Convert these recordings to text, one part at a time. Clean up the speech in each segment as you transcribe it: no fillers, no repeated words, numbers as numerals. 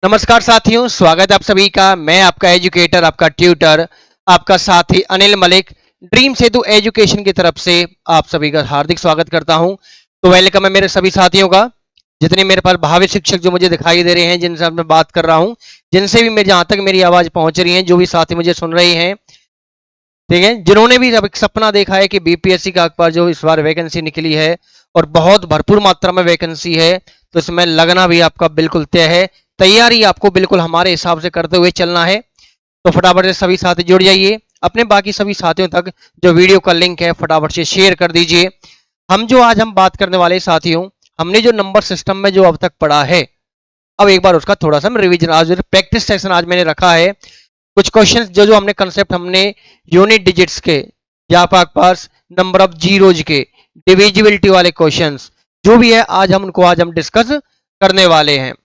नमस्कार साथियों, स्वागत है आप सभी का। मैं आपका एजुकेटर, आपका ट्यूटर, आपका साथी अनिल मलिक ड्रीम सेतु एजुकेशन की तरफ से आप सभी का हार्दिक स्वागत करता हूं। तो वेलकम है मेरे सभी साथियों का, जितने मेरे पास भावी शिक्षक जो मुझे दिखाई दे रहे हैं, जिनसे मैं बात कर रहा हूं, जिनसे भी मेरे जहां तक मेरी आवाज पहुंच रही है, जो भी साथी मुझे सुन रहे हैं, ठीक है, जिन्होंने भी अब एक सपना देखा है कि बीपीएससी का अखबार जो इस बार वैकेंसी निकली है और बहुत भरपूर मात्रा में वैकेंसी है, तो इसमें लगना भी आपका बिल्कुल तय है। तैयारी आपको बिल्कुल हमारे हिसाब से करते हुए चलना है। तो फटाफट से सभी साथी जुड़ जाइए, अपने बाकी सभी साथियों तक जो वीडियो का लिंक है फटाफट से शेयर कर दीजिए। हम बात करने वाले साथियों, हमने जो नंबर सिस्टम में जो अब तक पढ़ा है, अब एक बार उसका थोड़ा सा रिवीजन, आज प्रैक्टिस सेशन आज मैंने रखा है। कुछ क्वेश्चंस जो जो हमने कंसेप्ट हमने यूनिट डिजिट्स के या आपके पास नंबर ऑफ जीरोज के डिविजिबिलिटी वाले क्वेश्चंस जो भी है, आज हम डिस्कस करने वाले हैं।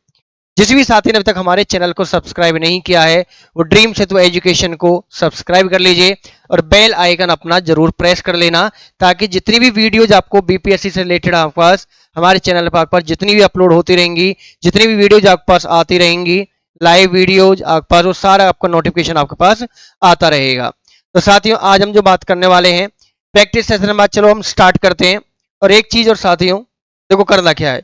जिस भी साथी ने अभी तक हमारे चैनल को सब्सक्राइब नहीं किया है, वो ड्रीम सेतु एजुकेशन को सब्सक्राइब कर लीजिए और बेल आइकन अपना जरूर प्रेस कर लेना, ताकि जितनी भी वीडियोज आपको बीपीएससी से रिलेटेड आपके पास हमारे चैनल पर आपके पास जितनी भी अपलोड होती रहेंगी, जितनी भी वीडियोज आपके पास आती रहेंगी, लाइव वीडियोज आपके पास, वो सारा आपका नोटिफिकेशन आपके पास आता रहेगा। तो साथियों, आज हम जो बात करने वाले हैं प्रैक्टिस सेशन में, चलो हम स्टार्ट करते हैं। और एक चीज और साथियों, देखो करना क्या है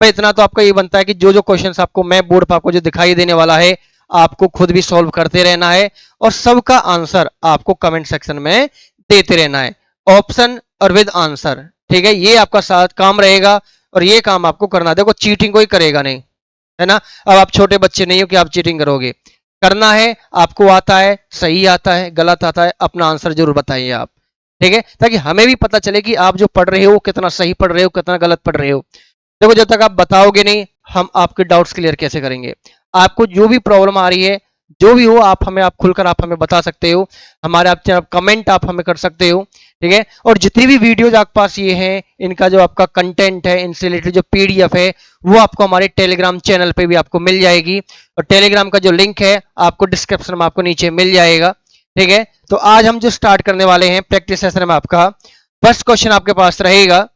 भाई, इतना तो आपका ये बनता है कि जो जो क्वेश्चंस आपको मैं बोर्ड पर आपको जो दिखाई देने वाला है, आपको खुद भी सॉल्व करते रहना है और सबका आंसर आपको कमेंट सेक्शन में देते रहना है, ऑप्शन और विद आंसर। ठीक है, ये आपका साथ काम रहेगा और ये काम आपको करना है। देखो, चीटिंग कोई करेगा नहीं, है ना। अब आप छोटे बच्चे नहीं हो कि आप चीटिंग करोगे। करना है, आपको आता है, सही आता है, गलत आता है, अपना आंसर जरूर बताइए आप। ठीक है, ताकि हमें भी पता चले कि आप जो पढ़ रहे हो कितना सही पढ़ रहे हो, कितना गलत पढ़ रहे हो। देखो, जब तक आप बताओगे नहीं, हम आपके डाउट्स क्लियर कैसे करेंगे। आपको जो भी प्रॉब्लम आ रही है, जो भी हो, आप खुलकर आप हमें बता सकते हो। हमारे आप कमेंट आप हमें कर सकते हो। ठीक है, और जितनी भी वीडियोज आपके पास ये हैं, इनका जो आपका कंटेंट है, इनसे रिलेटेड जो पीडीएफ है, वो आपको हमारे टेलीग्राम चैनल पे भी आपको मिल जाएगी और टेलीग्राम का जो लिंक है आपको डिस्क्रिप्शन में आपको नीचे मिल जाएगा। ठीक है, तो आज हम जो स्टार्ट करने वाले हैं प्रैक्टिस सेशन में, आपका फर्स्ट क्वेश्चन आपके पास रहेगा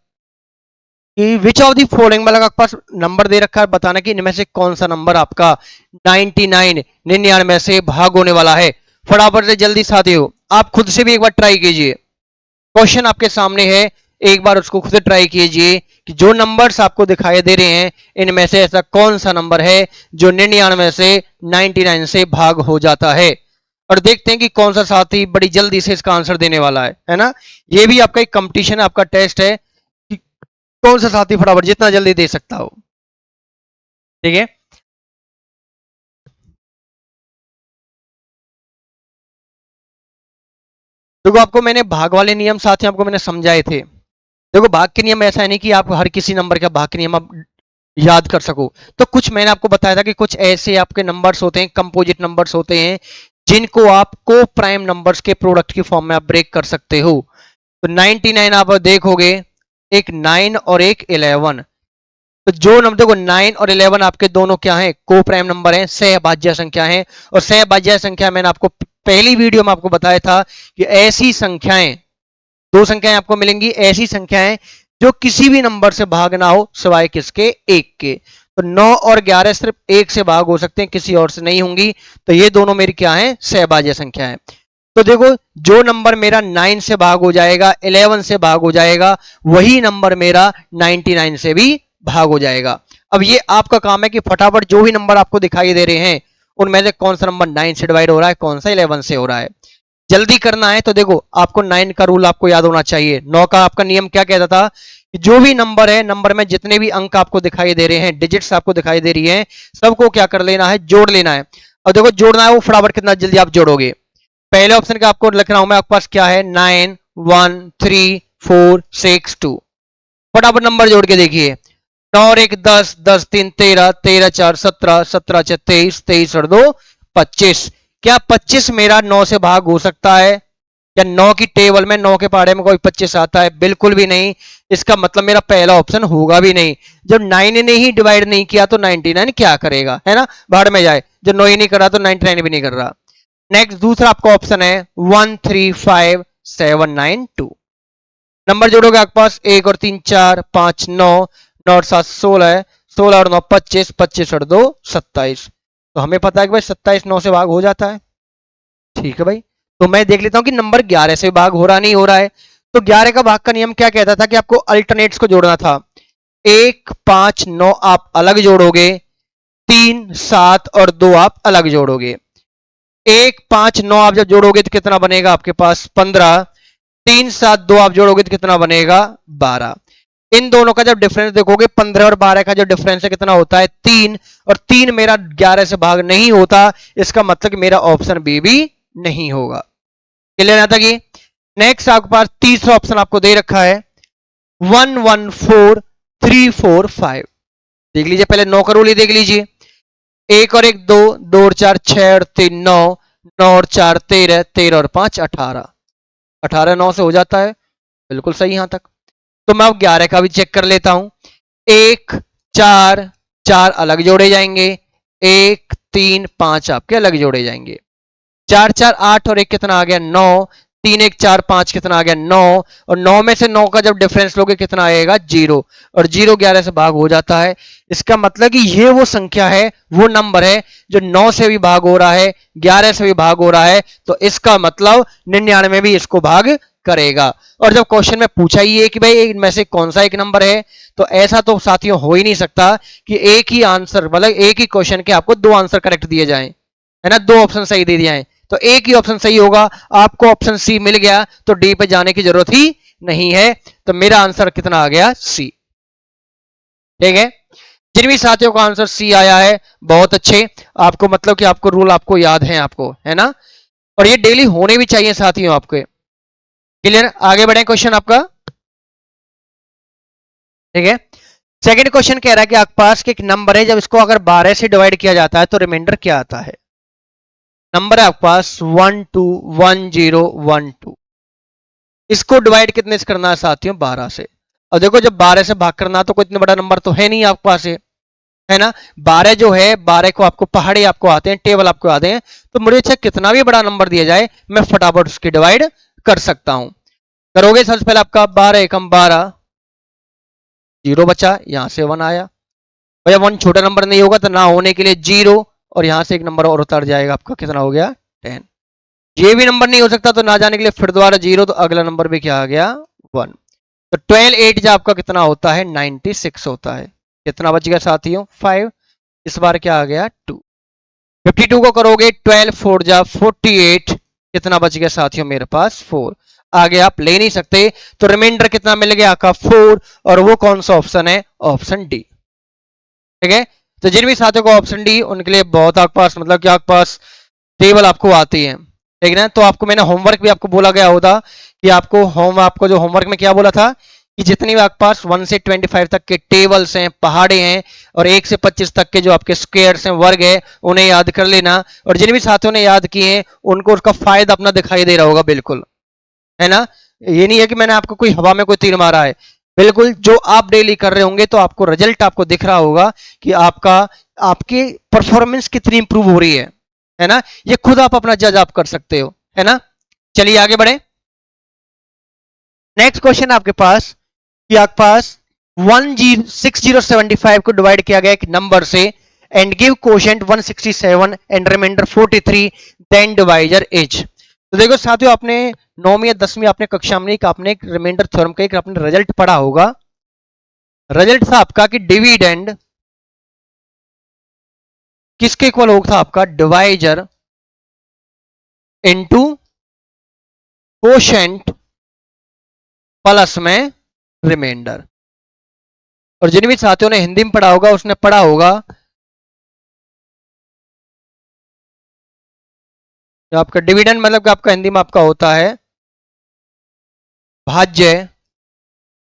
कि विच ऑफ दी फॉलोइंग, मतलब आपके पास नंबर दे रखा है, बताना कि इनमें से कौन सा नंबर आपका 99 से भाग होने वाला है। फटाफट से जल्दी साथियों, आप खुद से भी एक बार ट्राई कीजिए। क्वेश्चन आपके सामने है, एक बार उसको खुद ट्राई कीजिए कि जो नंबर्स आपको दिखाई दे रहे हैं, इनमें से ऐसा कौन सा नंबर है जो 99 से 99 से भाग हो जाता है। और देखते हैं कि कौन सा साथी बड़ी जल्दी से इसका आंसर देने वाला है ना। ये भी आपका एक कंपटीशन है, आपका टेस्ट है कि कौन सा साथी फटाफट जितना जल्दी दे सकता हो। ठीक है, देखो आपको मैंने भाग वाले नियम साथियों आपको मैंने समझाए थे। देखो, भाग के नियम ऐसा है नहीं कि आप हर किसी नंबर का भाग के नियम आप याद कर सको। तो कुछ मैंने आपको बताया था कि कुछ ऐसे आपके नंबर्स होते हैं, कंपोजिट नंबर्स होते हैं, जिनको आप को प्राइम नंबर्स के प्रोडक्ट की फॉर्म में आप ब्रेक कर सकते हो। तो 99 आप देखोगे, एक 9 और एक 11। तो जो नंबर, देखो 9 और 11 आपके दोनों क्या हैं, को प्राइम नंबर हैं, सहभाज्य संख्या हैं। और सहभाज्य संख्या मैंने आपको पहली वीडियो में आपको बताया था कि ऐसी संख्याएं, दो संख्याएं आपको मिलेंगी, ऐसी संख्याएं जो किसी भी नंबर से भाग ना हो सिवाय किसके, एक के। तो 9 और 11 सिर्फ एक से भाग हो सकते हैं, किसी और से नहीं होंगी। तो ये दोनों मेरी क्या है, सहभाज्य संख्या है। तो देखो, जो नंबर मेरा 9 से भाग हो जाएगा, 11 से भाग हो जाएगा, वही नंबर मेरा 99 से भी भाग हो जाएगा। अब ये आपका काम है कि फटाफट जो भी नंबर आपको दिखाई दे रहे हैं, उनमें से कौन सा नंबर 9 से डिवाइड हो रहा है, कौन सा 11 से हो रहा है, जल्दी करना है। तो देखो, आपको 9 का रूल आपको याद होना चाहिए। 9 का आपका नियम क्या कहता था कि जो भी नंबर है, नंबर में जितने भी अंक आपको दिखाई दे रहे हैं, डिजिट्स आपको दिखाई दे रही हैं, सबको क्या कर लेना है, जोड़ लेना है। और देखो, जोड़ना है वो फटाफट कितना जल्दी आप जोड़ोगे। पहले ऑप्शन का आपको लिख रहा हूं मैं, आपके पास क्या है, 9 1 3 4 6 2। फटाफट नंबर जोड़ के देखिए। 9 और 1 10, 10 3 13, 13 4 17, 17 6 23, 23 और 2 25। क्या 25 मेरा 9 से भाग हो सकता है? या 9 की टेबल में, 9 के पहाड़े में कोई 25 आता है? बिल्कुल भी नहीं। इसका मतलब मेरा पहला ऑप्शन होगा भी नहीं। जब 9 ने ही डिवाइड नहीं किया तो 99 क्या करेगा, है ना, भाड़ में जाए। जब 9 ही नहीं कर रहा तो 99 भी नहीं कर रहा। नेक्स्ट दूसरा आपका ऑप्शन है 135792। नंबर जोड़ोगे आपके पास, 1 और 3 4, 5 9, 9 और 7 16 है, 16 और 9 25, 25 और 2 27। तो हमें पता है कि भाई 27 9 से भाग हो जाता है। ठीक है भाई, तो मैं देख लेता हूं कि नंबर 11 से भाग हो रहा नहीं हो रहा है। तो 11 का भाग का नियम क्या कहता था कि आपको अल्टरनेट्स को जोड़ना था। 1 5 9 आप अलग जोड़ोगे, 3 7 और 2 आप अलग जोड़ोगे। 1 5 9 आप जब जोड़ोगे तो कितना बनेगा आपके पास 15, 3 7 2 आप जोड़ोगे तो कितना बनेगा 12। इन दोनों का जब डिफरेंस देखोगे 15 और 12 का जो डिफरेंस है कितना होता है 3, और 3 मेरा 11 से भाग नहीं होता, इसका मतलब कि मेरा ऑप्शन बी भी नहीं होगा। क्लियर आता कि नेक्स्ट आपके पास तीसरा ऑप्शन आपको दे रखा है 1 1 4 3 4 5। देख लीजिए पहले 9 का रूल ही देख लीजिए। 1 और 1 2, 2 और 4 6 और 3 9, 9 और 4 13, 13 और 5 18, 18 9 से हो जाता है। बिल्कुल सही यहां तक। तो मैं अब 11 का भी चेक कर लेता हूं। 1 4 4 अलग जोड़े जाएंगे, 1 3 5 आपके अलग जोड़े जाएंगे। 4 4 8 और 1 कितना आ गया 9, 3 1 4 5 कितना आ गया 9, और 9 में से 9 का जब डिफरेंस लोगे कितना आएगा 0, और 0 11 से भाग हो जाता है। इसका मतलब कि ये वो संख्या है, वो नंबर है जो 9 से भी भाग हो रहा है, 11 से भी भाग हो रहा है, तो इसका मतलब 99 भी इसको भाग करेगा। और जब क्वेश्चन में पूछा ही है कि भाई इनमें से कौन सा एक नंबर है, तो ऐसा तो साथियों हो ही नहीं सकता कि एक ही आंसर मतलब एक ही क्वेश्चन के आपको दो आंसर करेक्ट दिए जाएं, है ना, दो ऑप्शन सही दे दिए जाएं। तो एक ही ऑप्शन सही होगा। आपको ऑप्शन सी मिल गया तो डी पे जाने की जरूरत ही नहीं है। तो मेरा आंसर कितना आ गया सी। ठीक है, जिन भी साथियों का आंसर सी आया है बहुत अच्छे। आपको मतलब कि आपको रूल आपको याद है, आपको है ना, और ये डेली होने भी चाहिए साथियों आपके। क्लियर, आगे बढ़े क्वेश्चन आपका। ठीक है, सेकंड क्वेश्चन कह रहा है कि आपके पास एक नंबर है, जब इसको अगर 12 से डिवाइड किया जाता है तो रिमाइंडर क्या आता है। नंबर है आपके पास 1 2 1 0 1 2। इसको डिवाइड कितने से करना है साथियों 12 से। अब देखो जब 12 से भाग करना तो कोई इतना बड़ा नंबर तो है नहीं आपके पास, है ना। 12 जो है 12 को आपको पहाड़े आपको आते हैं, टेबल आपको आते हैं, तो मुझे अच्छा कितना भी बड़ा नंबर दिया जाए मैं फटाफट उसकी डिवाइड कर सकता हूं। करोगे सबसे पहले आपका 12 एकम 12, 0 बचा, यहां से 1 आया। और जब 1 छोटा नंबर नहीं होगा तो ना होने के लिए 0, और यहां से एक नंबर और उतर जाएगा, आपका कितना हो गया 10। ये भी नंबर नहीं हो सकता तो ना जाने के लिए फिर दोबारा 0, तो अगला नंबर भी क्या आ गया 1। तो 12 8 जो आपका कितना होता है 96 होता है। कितना बच गया साथियों 5। इस बार क्या आ गया 2। 52 को करोगे 12 4 जा 48, कितना बच गया साथियों मेरे पास 4। आगे आप ले नहीं सकते, तो रिमाइंडर कितना मिल गया आपका 4, और वो कौन सा ऑप्शन है ऑप्शन डी। ठीक है, तो जिन भी साथियों को ऑप्शन डी उनके लिए बहुत आपके पास मतलब कि आपके पास टेबल आपको आती है। ठीक है ना, तो आपको मैंने होमवर्क भी आपको बोला गया होता कि आपको जो होमवर्क में क्या बोला था कि जितनी भी आपके पास 1 से 25 तक के टेबल्स हैं, पहाड़े हैं, और 1 से 25 तक के जो आपके स्क्वायर्स हैं, वर्ग है, उन्हें याद कर लेना। और जिन भी साथियों ने याद किए हैं उनको उसका फायदा अपना दिखाई दे रहा होगा, बिल्कुल, है ना। ये नहीं है कि मैंने आपको कोई हवा में कोई तीर मारा है, बिल्कुल जो आप डेली कर रहे होंगे तो आपको रिजल्ट आपको दिख रहा होगा कि आपकी परफॉर्मेंस कितनी इंप्रूव हो रही है ना। ये खुद आप अपना जज आप कर सकते हो, है ना। चलिए आगे बढ़े। नेक्स्ट क्वेश्चन आपके पास कि आपके पास 6075 को डिवाइड किया गया एक नंबर से and give quotient 167 and remainder 43, then divisor is. तो देखो साथियों, आपने 9वीं या 10वीं आपने कक्षा में आपने एक रिमाइंडर थ्योरम का एक आपने रिजल्ट पढ़ा होगा। रिजल्ट था आपका कि डिविडेंड किसके इक्वल होगा था आपका डिवाइजर इनटू क्वोशिएंट प्लस में रिमाइंडर। और जिन भी साथियों ने हिंदी में पढ़ा होगा उसने पढ़ा होगा तो आपका डिविडेंड मतलब कि आपका हिंदी में आपका होता है भाज्य,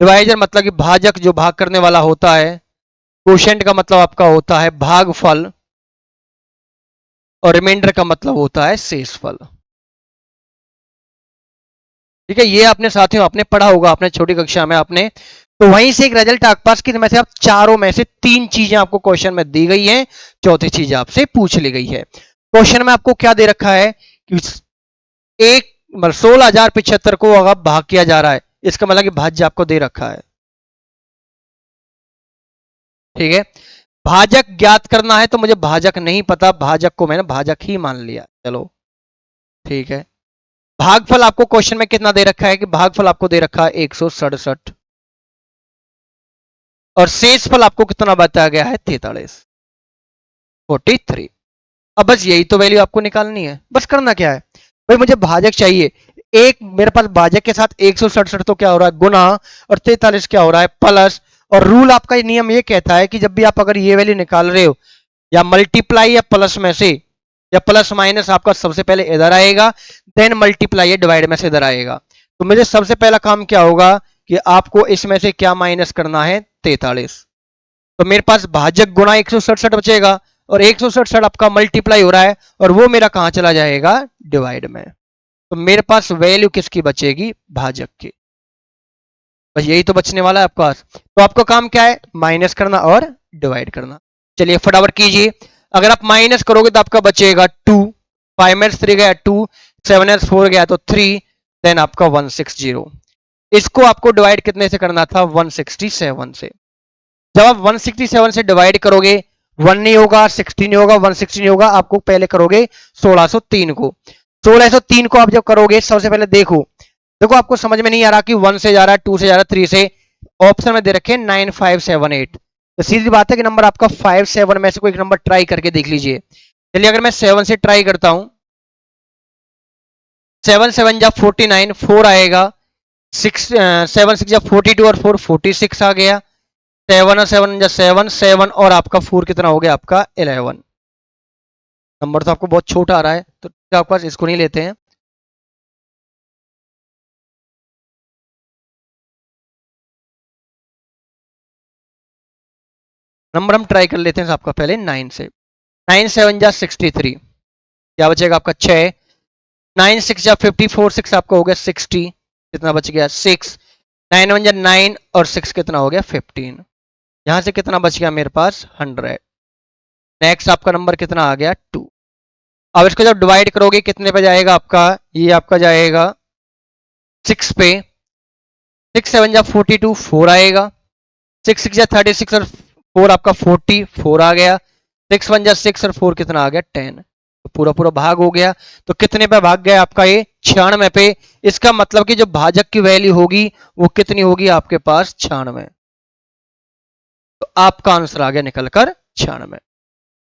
डिवाइजर मतलब कि भाजक जो भाग करने वाला होता है, क्वोशिएंट का मतलब आपका होता है भागफल, और रिमाइंडर का मतलब होता है शेषफल। ठीक है, ये आपने साथियों आपने पढ़ा होगा आपने छोटी कक्षा में आपने। तो वहीं से एक रिजल्ट आपके पास कि में से आप चारों में से 3 चीजें आपको क्वेश्चन में दी गई हैं, चौथी चीज आपसे पूछ ली गई है। क्वेश्चन में आपको क्या दे रखा है कि एक 16,075 को अगर भाग किया जा रहा है, इसका मतलब कि भाज्य आपको दे रखा है। ठीक है, भाजक ज्ञात करना है तो मुझे भाजक नहीं पता, भाजक को मैंने भाजक ही मान लिया। चलो ठीक है। भागफल आपको क्वेश्चन में कितना दे रखा है कि भागफल आपको दे रखा है 167 और शेषफल आपको कितना बताया गया है 43 43। अब बस यही तो वैल्यू आपको निकालनी है, बस करना क्या है भाई, मुझे भाजक चाहिए। एक मेरे पास भाजक के साथ 167 तो क्या हो रहा है गुना, और 43 क्या हो रहा है प्लस। और रूल आपका ये नियम ये कहता है कि जब भी आप अगर ये वैल्यू निकाल रहे हो या मल्टीप्लाई या प्लस में से, या प्लस माइनस आपका सबसे पहले इधर आएगा, देन मल्टीप्लाई या डिवाइड में से इधर आएगा। तो मुझे सबसे पहला काम क्या होगा कि आपको इसमें से क्या माइनस करना है 43। तो मेरे पास भाजक गुना 167 बचेगा और 167 आपका मल्टीप्लाई हो रहा है और वो मेरा कहां चला जाएगा डिवाइड में। तो मेरे पास वैल्यू किसकी बचेगी भाजक की, बस यही तो बचने वाला है आपके पास। तो आपको काम क्या है माइनस करना और डिवाइड करना। चलिए फटाफट कीजिए। अगर आप माइनस करोगे तो आपका बचेगा 2, 5 में 3 गया 2, 7 में 4 गया तो 3, देन आपका 160। इसको आपको डिवाइड कितने से करना था 167 से। जब आप 167 से डिवाइड करोगे 1 नहीं होगा, 60 नहीं होगा, 160 नहीं होगा, आपको पहले करोगे 1603 को। 1603 को आप जब करोगे सबसे पहले देखो, देखो आपको समझ में नहीं आ रहा कि 1 से जा रहा है 2 से जा रहा है 3 से, ऑप्शन में दे रखे 9578। तो सीधी बात है कि नंबर आपका 5 7 में से कोई एक नंबर ट्राई करके देख लीजिए। चलिए अगर मैं 7 से ट्राई करता हूं, 7 7 जा 49 4 आएगा, 6 7 6 जा 42 और 4 46 आ गया, 7 और 7 जा 7 7 और आपका 4 कितना हो गया आपका 11। नंबर तो आपको बहुत छोटा आ रहा है तो आपके पास इसको नहीं लेते हैं। नंबर हम ट्राई कर लेते हैं आपका पहले 9 से। 9 7 जा 63, क्या बचेगा आपका 6, 9 6 जा 54, 6 आपका हो गया 60, कितना बच गया 6, 9 1 जा 9 और 6 कितना हो गया 15। यहां से कितना बच गया मेरे पास 100। नेक्स्ट आपका नंबर कितना आ गया 2। अब इसको जब डिवाइड करोगे कितने पे जाएगा आपका, ये आपका जाएगा 6 पे, 6 7 जा 42 4 आएगा, 6 6 जा 36 और 4 आपका 44 आ गया, 6 1 जा 6 और 4 कितना आ गया 10। तो पूरा पूरा भाग हो गया। तो कितने पे भाग गया आपका ये 96 पे। इसका मतलब कि जो भाजक की वैल्यू होगी वो कितनी होगी आपके पास 96। तो आपका आंसर आ गया निकलकर 96।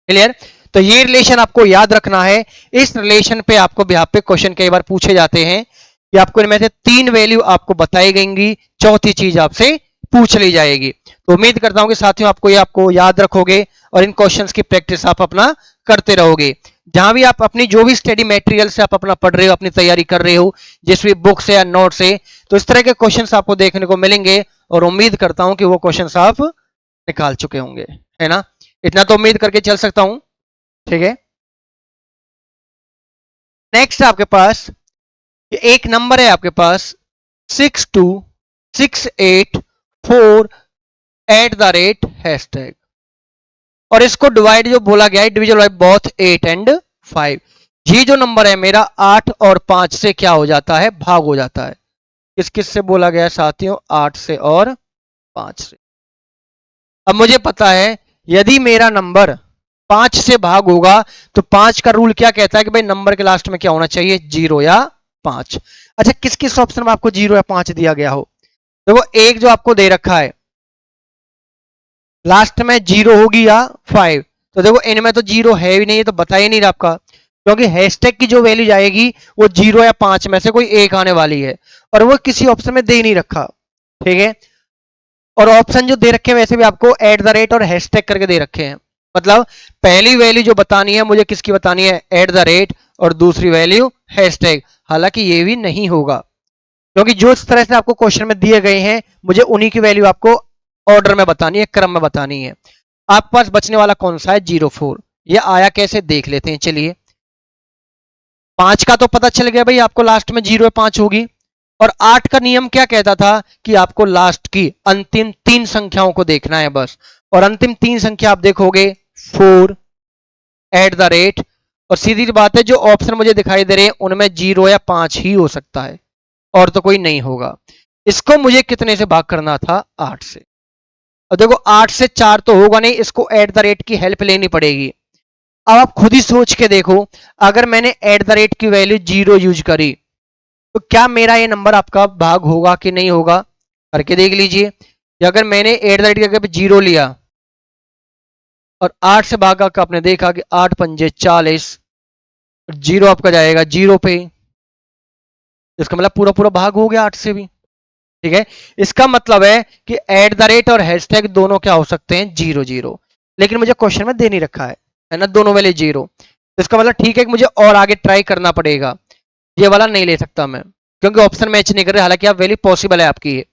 क्लियर। तो ये रिलेशन आपको याद रखना है। इस रिलेशन पे आपको यहाँ पे क्वेश्चन कई बार पूछे जाते हैं कि आपको इनमें से 3 वैल्यू आपको बताई गईंगी, चौथी चीज आपसे पूछ ली जाएगी। तो उम्मीद करता हूं कि साथियों आपको याद रखोगे और इन क्वेश्चंस की प्रैक्टिस आप अपना करते रहोगे। जहां भी आप अपनी जो भी स्टडी मटेरियल से आप अपना पढ़ रहे हो, अपनी तैयारी कर रहे हो, जिस भी बुक से या नोट से, तो इस तरह के क्वेश्चंस आपको देखने को मिलेंगे और उम्मीद करता हूं कि वो क्वेश्चंस आप निकाल चुके होंगे, है ना। इतना तो उम्मीद करके चल सकता हूं, ठीक है। नेक्स्ट आपके पास एक नंबर है आपके पास 62684 एट द रेट हैशटैग, और इसको डिवाइड जो बोला गया है डिविजन बाय बोथ 8 एंड 5। ये जो नंबर है मेरा 8 और 5 से क्या हो जाता है भाग हो जाता है। किस किस से बोला गया है साथियों 8 से और 5 से। अब मुझे पता है यदि मेरा नंबर 5 से भाग होगा तो 5 का रूल क्या कहता है कि भाई नंबर के लास्ट में क्या होना चाहिए 0 या 5। अच्छा किस किस ऑप्शन में आपको 0 या 5 दिया गया हो, देखो एक जो आपको दे रखा है लास्ट में 0 होगी या 5, तो देखो इनमें तो 0 है ही नहीं, है तो बता ही नहीं रहा आपका, क्योंकि हैशटैग की जो वैल्यू जाएगी वो 0 या 5 में से कोई एक आने वाली है और वो किसी ऑप्शन में दे ही नहीं रखा, ठीक है। और ऑप्शन जो दे रखे हैं वैसे भी आपको एट द रेट और हैशटैग करके दे रखे हैं। मतलब पहली वैल्यू जो बतानी है मुझे किसकी बतानी है एट द रेट और दूसरी वैल्यू हैशटैग। हालांकि ये भी नहीं होगा क्योंकि जो इस तरह से आपको क्वेश्चन में दिए गए हैं मुझे उन्हीं की वैल्यू आपको ऑर्डर में बतानी है, क्रम में बतानी है। आपके पास बचने वाला कौन सा है 04। ये आया कैसे देख लेते हैं। चलिए 5 का तो पता चल गया भाई आपको लास्ट में 0 या 5 होगी, और 8 का नियम क्या कहता था कि आपको लास्ट की अंतिम 3 संख्याओं को देखना है बस, और अंतिम 3 संख्या आप देखोगे 4 एट द रेट, और सीधी बात है जो ऑप्शन मुझे दिखाई दे रहे हैं उनमें 0 या 5 ही हो सकता है और तो कोई नहीं होगा। इसको मुझे कितने से भाग करना था 8 से। अब देखो 8 से 4 तो होगा नहीं, इसको एट द रेट की हेल्प लेनी पड़ेगी। अब आप खुद ही सोच के देखो, अगर मैंने एट द रेट की वैल्यू 0 यूज करी तो क्या मेरा ये नंबर आपका भाग होगा कि नहीं होगा, करके देख लीजिए। या अगर मैंने एट द रेट की जगह पे 0 लिया और 8 से भागा का आपने देखा कि 8 पंजे 40, जीरो आपका जाएगा 0 पे, इसका मतलब पूरा पूरा भाग हो गया 8 से भी। ठीक है, इसका मतलब है कि एट द रेट और हैशटैग दोनों क्या हो सकते हैं, 0 0। लेकिन मुझे क्वेश्चन में दे नहीं रखा है ना, दोनों वाले 0। तो इसका मतलब ठीक है कि मुझे और आगे ट्राई करना पड़ेगा, ये वाला नहीं ले सकता मैं, क्योंकि ऑप्शन मैच नहीं कर रहे, हालांकि आप वैल्यू पॉसिबल है आपकी है।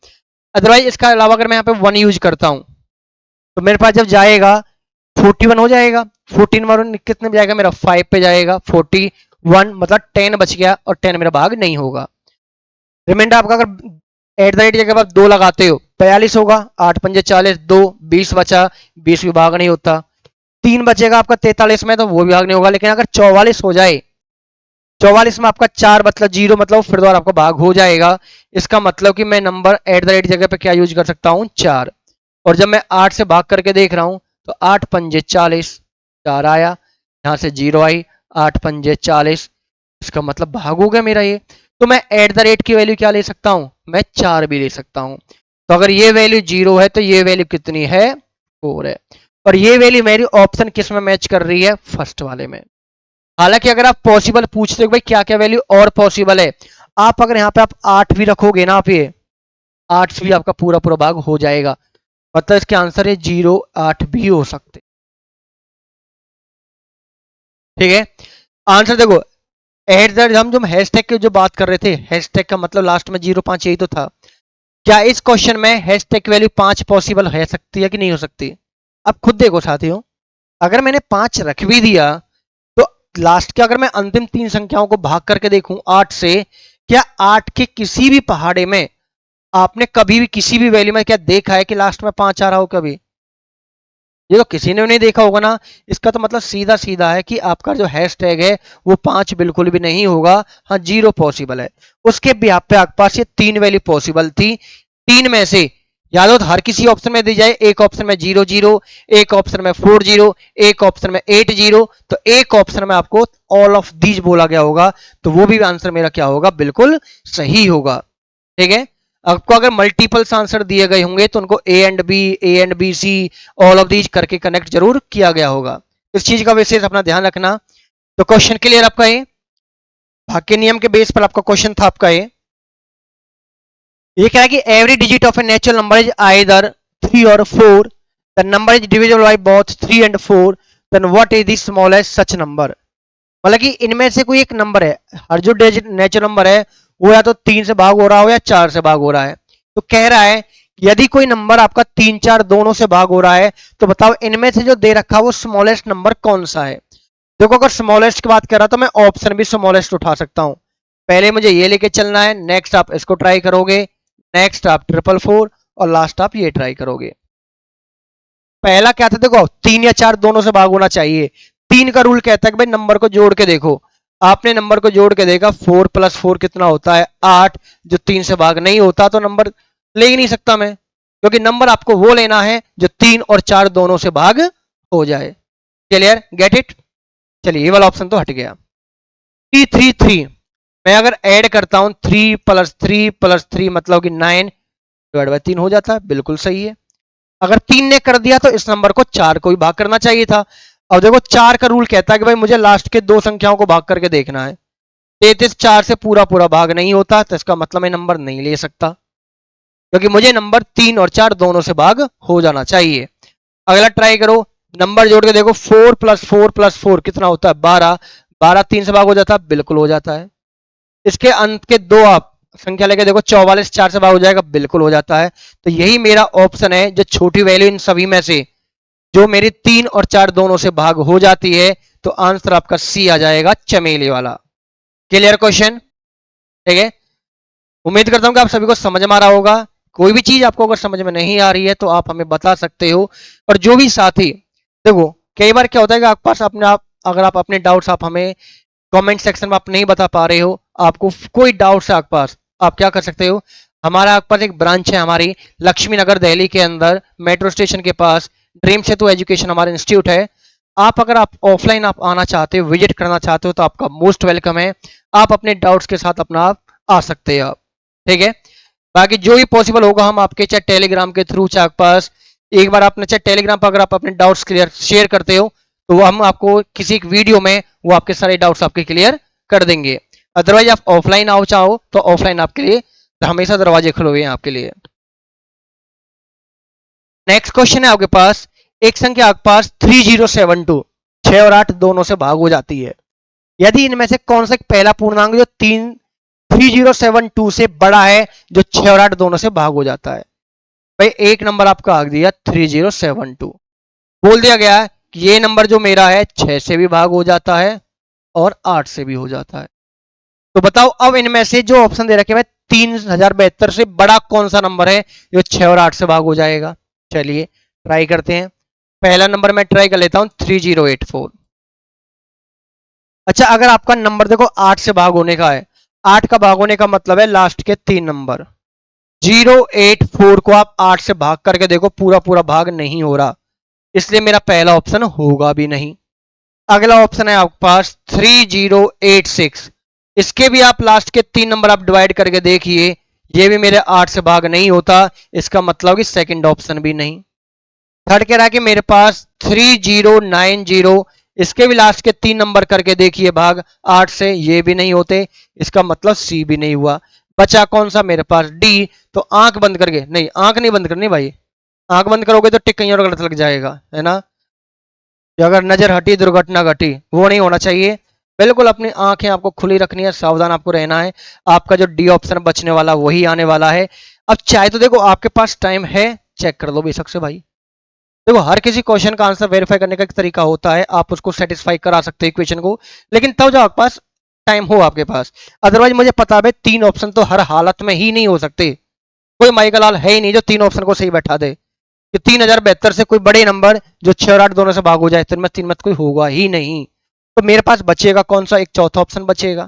अदरवाइज इसका अलावा अगर मैं यहाँ पे 1 यूज करता हूं तो मेरे पास जब जाएगा 41 हो जाएगा। 14 कितने में जाएगा मेरा, 5 पे जाएगा। 41 मतलब 10 बच गया और 10 मेरा भाग नहीं होगा। रिमाइंडर आपका अगर एट द रेट जगह आप 2 लगाते हो 42 होगा। 8 पंजे 40, 2 20 बचा, 20 भी भाग नहीं होता। 3 बचेगा आपका 43 में, तो वो भी भाग नहीं होगा। लेकिन अगर 44 हो जाए, 44 में आपका 4 मतलब 0, मतलब फिर दोबारा आपका भाग हो जाएगा। इसका मतलब कि मैं नंबर एट द रेट जगह पे क्या यूज कर सकता हूं, 4। और जब मैं 8 से भाग करके देख रहा हूं तो 8 पंजे 40, 4 आया, यहां से 0 आई, 8 पंजे 40, इसका मतलब भाग हो गया मेरा ये। तो मैं एट द रेट की वैल्यू क्या ले सकता हूं, मैं 4 भी ले सकता हूं। तो अगर ये वैल्यू 0 है तो ये वैल्यू कितनी है, 4 है। और ये वैल्यू मेरी ऑप्शन किस में मैच कर रही है, फर्स्ट वाले में। हालांकि अगर आप पॉसिबल पूछते हो भाई क्या क्या वैल्यू और पॉसिबल है, आप अगर यहाँ पे आप 8 भी रखोगे ना, आप ये 8 से भी आपका पूरा पूरा भाग हो जाएगा। मतलब इसके आंसर है 0 8 भी हो सकते। ठीक है, आंसर देखो, एट द हम जो हैशटैग की जो बात कर रहे थे, हैशटैग का मतलब लास्ट में 0 5 यही तो था। क्या इस क्वेश्चन में हैशटैग की वैल्यू 5 पॉसिबल है सकती है कि नहीं हो सकती। अब खुद देखो साथियों, अगर मैंने 5 रख भी दिया तो लास्ट के अगर मैं अंतिम 3 संख्याओं को भाग करके देखूं 8 से, क्या 8 के किसी भी पहाड़े में आपने कभी भी किसी भी वैल्यू में क्या देखा है कि लास्ट में 5 आ रहा हो कभी, ये तो किसी ने नहीं देखा होगा ना। इसका तो मतलब सीधा सीधा है कि आपका जो हैशटैग है वो 5 बिल्कुल भी नहीं होगा। हाँ 0 पॉसिबल है। उसके भी आप पे आपके पास ये 3 वैल्यू पॉसिबल थी, 3 में से याद हो तो हर किसी ऑप्शन में दी जाए, एक ऑप्शन में 0 0, एक ऑप्शन में 4 0, एक ऑप्शन में 8 0, तो एक ऑप्शन में आपको ऑल ऑफ दीज बोला गया होगा, तो वो भी आंसर मेरा क्या होगा, बिल्कुल सही होगा। ठीक है, आपको अगर मल्टीपल्स आंसर दिए गए होंगे तो उनको A and B C all of these करके कनेक्ट जरूर किया गया होगा। इस चीज का विशेष अपना ध्यान रखना। तो क्वेश्चन क्लियर आपका ये, भाग के नियम के बेस पर आपका क्वेश्चन था आपका ये क्या है कि every digit of a natural number is either 3 और 4, the number is divisible by both 3 and 4, then what is the smallest such number. मतलब कि इनमें से कोई एक नंबर है, हर जो नेचुरल नंबर है वो या तो 3 से भाग हो रहा हो या 4 से भाग हो रहा है। तो कह रहा है यदि कोई नंबर आपका 3 4 दोनों से भाग हो रहा है तो बताओ इनमें से जो दे रखा वो स्मॉलेस्ट नंबर कौन सा है। देखो अगर स्मॉलेस्ट की बात कर रहा तो मैं ऑप्शन भी स्मॉलेस्ट उठा सकता हूं। पहले मुझे ये लेके चलना है, नेक्स्ट आप इसको ट्राई करोगे, नेक्स्ट आप 444 और लास्ट आप ये ट्राई करोगे। पहला क्या था, देखो 3 या 4 दोनों से भाग होना चाहिए। 3 का रूल कहता है कि भाई नंबर को जोड़ के देखो। आपने नंबर को जोड़ के देखा, 4 + 4 कितना होता है, 8, जो 3 से भाग नहीं होता तो नंबर ले ही नहीं सकता मैं, क्योंकि नंबर आपको वो लेना है जो 3 और 4 दोनों से भाग हो जाए। Clear, get it. चलिए ये वाला ऑप्शन तो हट गया। 3 मैं अगर ऐड करता हूं 3 + 3 + 3 मतलब कि 9/3 हो जाता है, बिल्कुल सही है। अगर 3 ने कर दिया तो इस नंबर को 4 को भी भाग करना चाहिए था। अब देखो 4 का रूल कहता है कि भाई मुझे लास्ट के 2 संख्याओं को भाग करके देखना है। 33 4 से पूरा पूरा भाग नहीं होता, तो इसका मतलब मैं नंबर नहीं ले सकता, क्योंकि मुझे नंबर 3 और 4 दोनों से भाग हो जाना चाहिए। अगला ट्राई करो, नंबर जोड़ के देखो, 4 + 4 + 4 कितना होता है, 12। 12 3 से भाग हो जाता है, बिल्कुल हो जाता है। इसके अंत के 2 आप संख्या लेके देखो, 44 4 से भाग हो जाएगा, बिल्कुल हो जाता है। तो यही मेरा ऑप्शन है, जो छोटी वैल्यू इन सभी में से जो मेरी 3 और 4 दोनों से भाग हो जाती है, तो आंसर आपका सी आ जाएगा, चमेली वाला। Clear question. ठीक है, उम्मीद करता हूं कि आप सभी को समझ में आ रहा होगा। कोई भी चीज आपको अगर समझ में नहीं आ रही है तो आप हमें बता सकते हो। और जो भी साथी, देखो कई बार क्या होता है कि आपके पास अपने आप अगर आप अपने डाउट्स आप हमें कमेंट सेक्शन में आप नहीं बता पा रहे हो, आपको कोई डाउट्स है आपके पास, आप क्या कर सकते हो, हमारा आपके पास एक ब्रांच है हमारी लक्ष्मी नगर दिल्ली के अंदर मेट्रो स्टेशन के पास, ड्रीम सेतु एजुकेशन हमारा इंस्टीट्यूट है। आप अगर आप ऑफलाइन आप आना चाहते हो, विजिट करना चाहते हो, तो आपका मोस्ट वेलकम है। आप अपने डाउट्स के साथ अपना आप आ सकते हो आप, ठीक है। बाकी जो भी पॉसिबल होगा हम आपके चाहे टेलीग्राम के थ्रू, चाहे आपके पास एक बार आपने चाहे टेलीग्राम पर अगर आप अपने डाउट्स क्लियर शेयर करते हो तो वो हम आपको किसी एक वीडियो में वो आपके सारे डाउट्स आपके क्लियर कर देंगे। अदरवाइज आप ऑफलाइन आओ चाहो तो ऑफलाइन आपके लिए हमेशा दरवाजे खुले हुए हैं आपके लिए। नेक्स्ट क्वेश्चन है आपके पास, एक संख्या आपके पास 3072, 6 और 8 दोनों से भाग हो जाती है। यदि इनमें से कौन सा एक पहला पूर्णांक जो 3072 से बड़ा है, जो 6 और 8 दोनों से भाग हो जाता है। भाई एक नंबर आपका आ दिया 3072, बोल दिया गया कि ये नंबर जो मेरा है 6 से भी भाग हो जाता है और 8 से भी हो जाता है। तो बताओ अब इनमें से जो ऑप्शन दे रखे हैं 3072 से बड़ा कौन सा नंबर है जो 6 और 8 से भाग हो जाएगा। चलिए ट्राई करते हैं। पहला नंबर मैं ट्राई कर लेता हूं 3084। अच्छा अगर आपका नंबर देखो 8 से भाग होने का है, 8 का भाग होने का मतलब है लास्ट के 3 नंबर। 084 को आप 8 से भाग करके देखो, पूरा पूरा भाग नहीं हो रहा, इसलिए मेरा पहला ऑप्शन होगा भी नहीं। अगला ऑप्शन है आपके पास 3086, इसके भी आप लास्ट के 3 नंबर आप डिवाइड करके देखिए, ये भी मेरे 8 से भाग नहीं होता, इसका मतलब कि सेकंड ऑप्शन भी नहीं। थर्ड कह रहा है कि मेरे पास 3090, इसके भी लास्ट के 3 नंबर करके देखिए भाग 8 से, ये भी नहीं होते, इसका मतलब सी भी नहीं हुआ। बचा कौन सा मेरे पास डी। तो आंख बंद करके, नहीं आंख नहीं बंद करनी भाई, आंख बंद करोगे तो टिक कहीं और गलत लग जाएगा, है ना। अगर नजर हटी दुर्घटना घटी, वो नहीं होना चाहिए। बिल्कुल अपनी आंखें आपको खुली रखनी है, सावधान आपको रहना है। आपका जो डी ऑप्शन बचने वाला वही आने वाला है। अब चाहे तो देखो आपके पास टाइम है, चेक कर लो बेशक से भाई। देखो हर किसी क्वेश्चन का आंसर वेरीफाई करने का एक तरीका होता है, आप उसको सेटिस्फाई करा सकते हो इक्वेशन को, लेकिन तब जब आपके पास टाइम हो आपके पास। अदरवाइज मुझे पता है 3 ऑप्शन तो हर हालत में ही नहीं हो सकते, कोई माइकल लाल है ही नहीं जो 3 ऑप्शन को सही बैठा दे कि 3072 से कोई बड़े नंबर जो 6 और 8 दोनों से भाग हो जाए, तो इनमें 3 मत कोई होगा ही नहीं। तो मेरे पास बचेगा कौन सा, एक चौथा ऑप्शन बचेगा,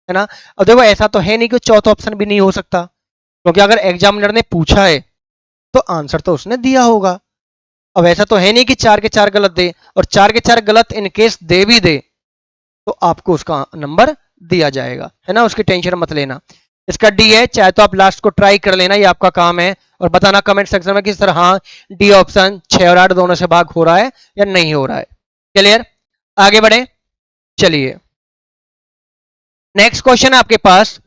है ना। अब देखो ऐसा तो है नहीं कि चौथा ऑप्शन भी नहीं हो सकता, क्योंकि अगर एग्जामिनर ने पूछा है तो आंसर तो उसने दिया होगा। अब ऐसा तो है नहीं कि 4 के 4 गलत दे, और 4 के 4 गलत इनकेस दे भी दे तो आपको उसका नंबर दिया जाएगा, है ना, उसकी टेंशन मत लेना। इसका डी है, चाहे तो आप लास्ट को ट्राई कर लेना, ये आपका काम है, और बताना कमेंट सेक्शन में किस तरह हाँ डी ऑप्शन 6 और 8 दोनों से भाग हो रहा है या नहीं हो रहा है। क्लियर, आगे बढ़े। चलिए नेक्स्ट क्वेश्चन है आपके पास,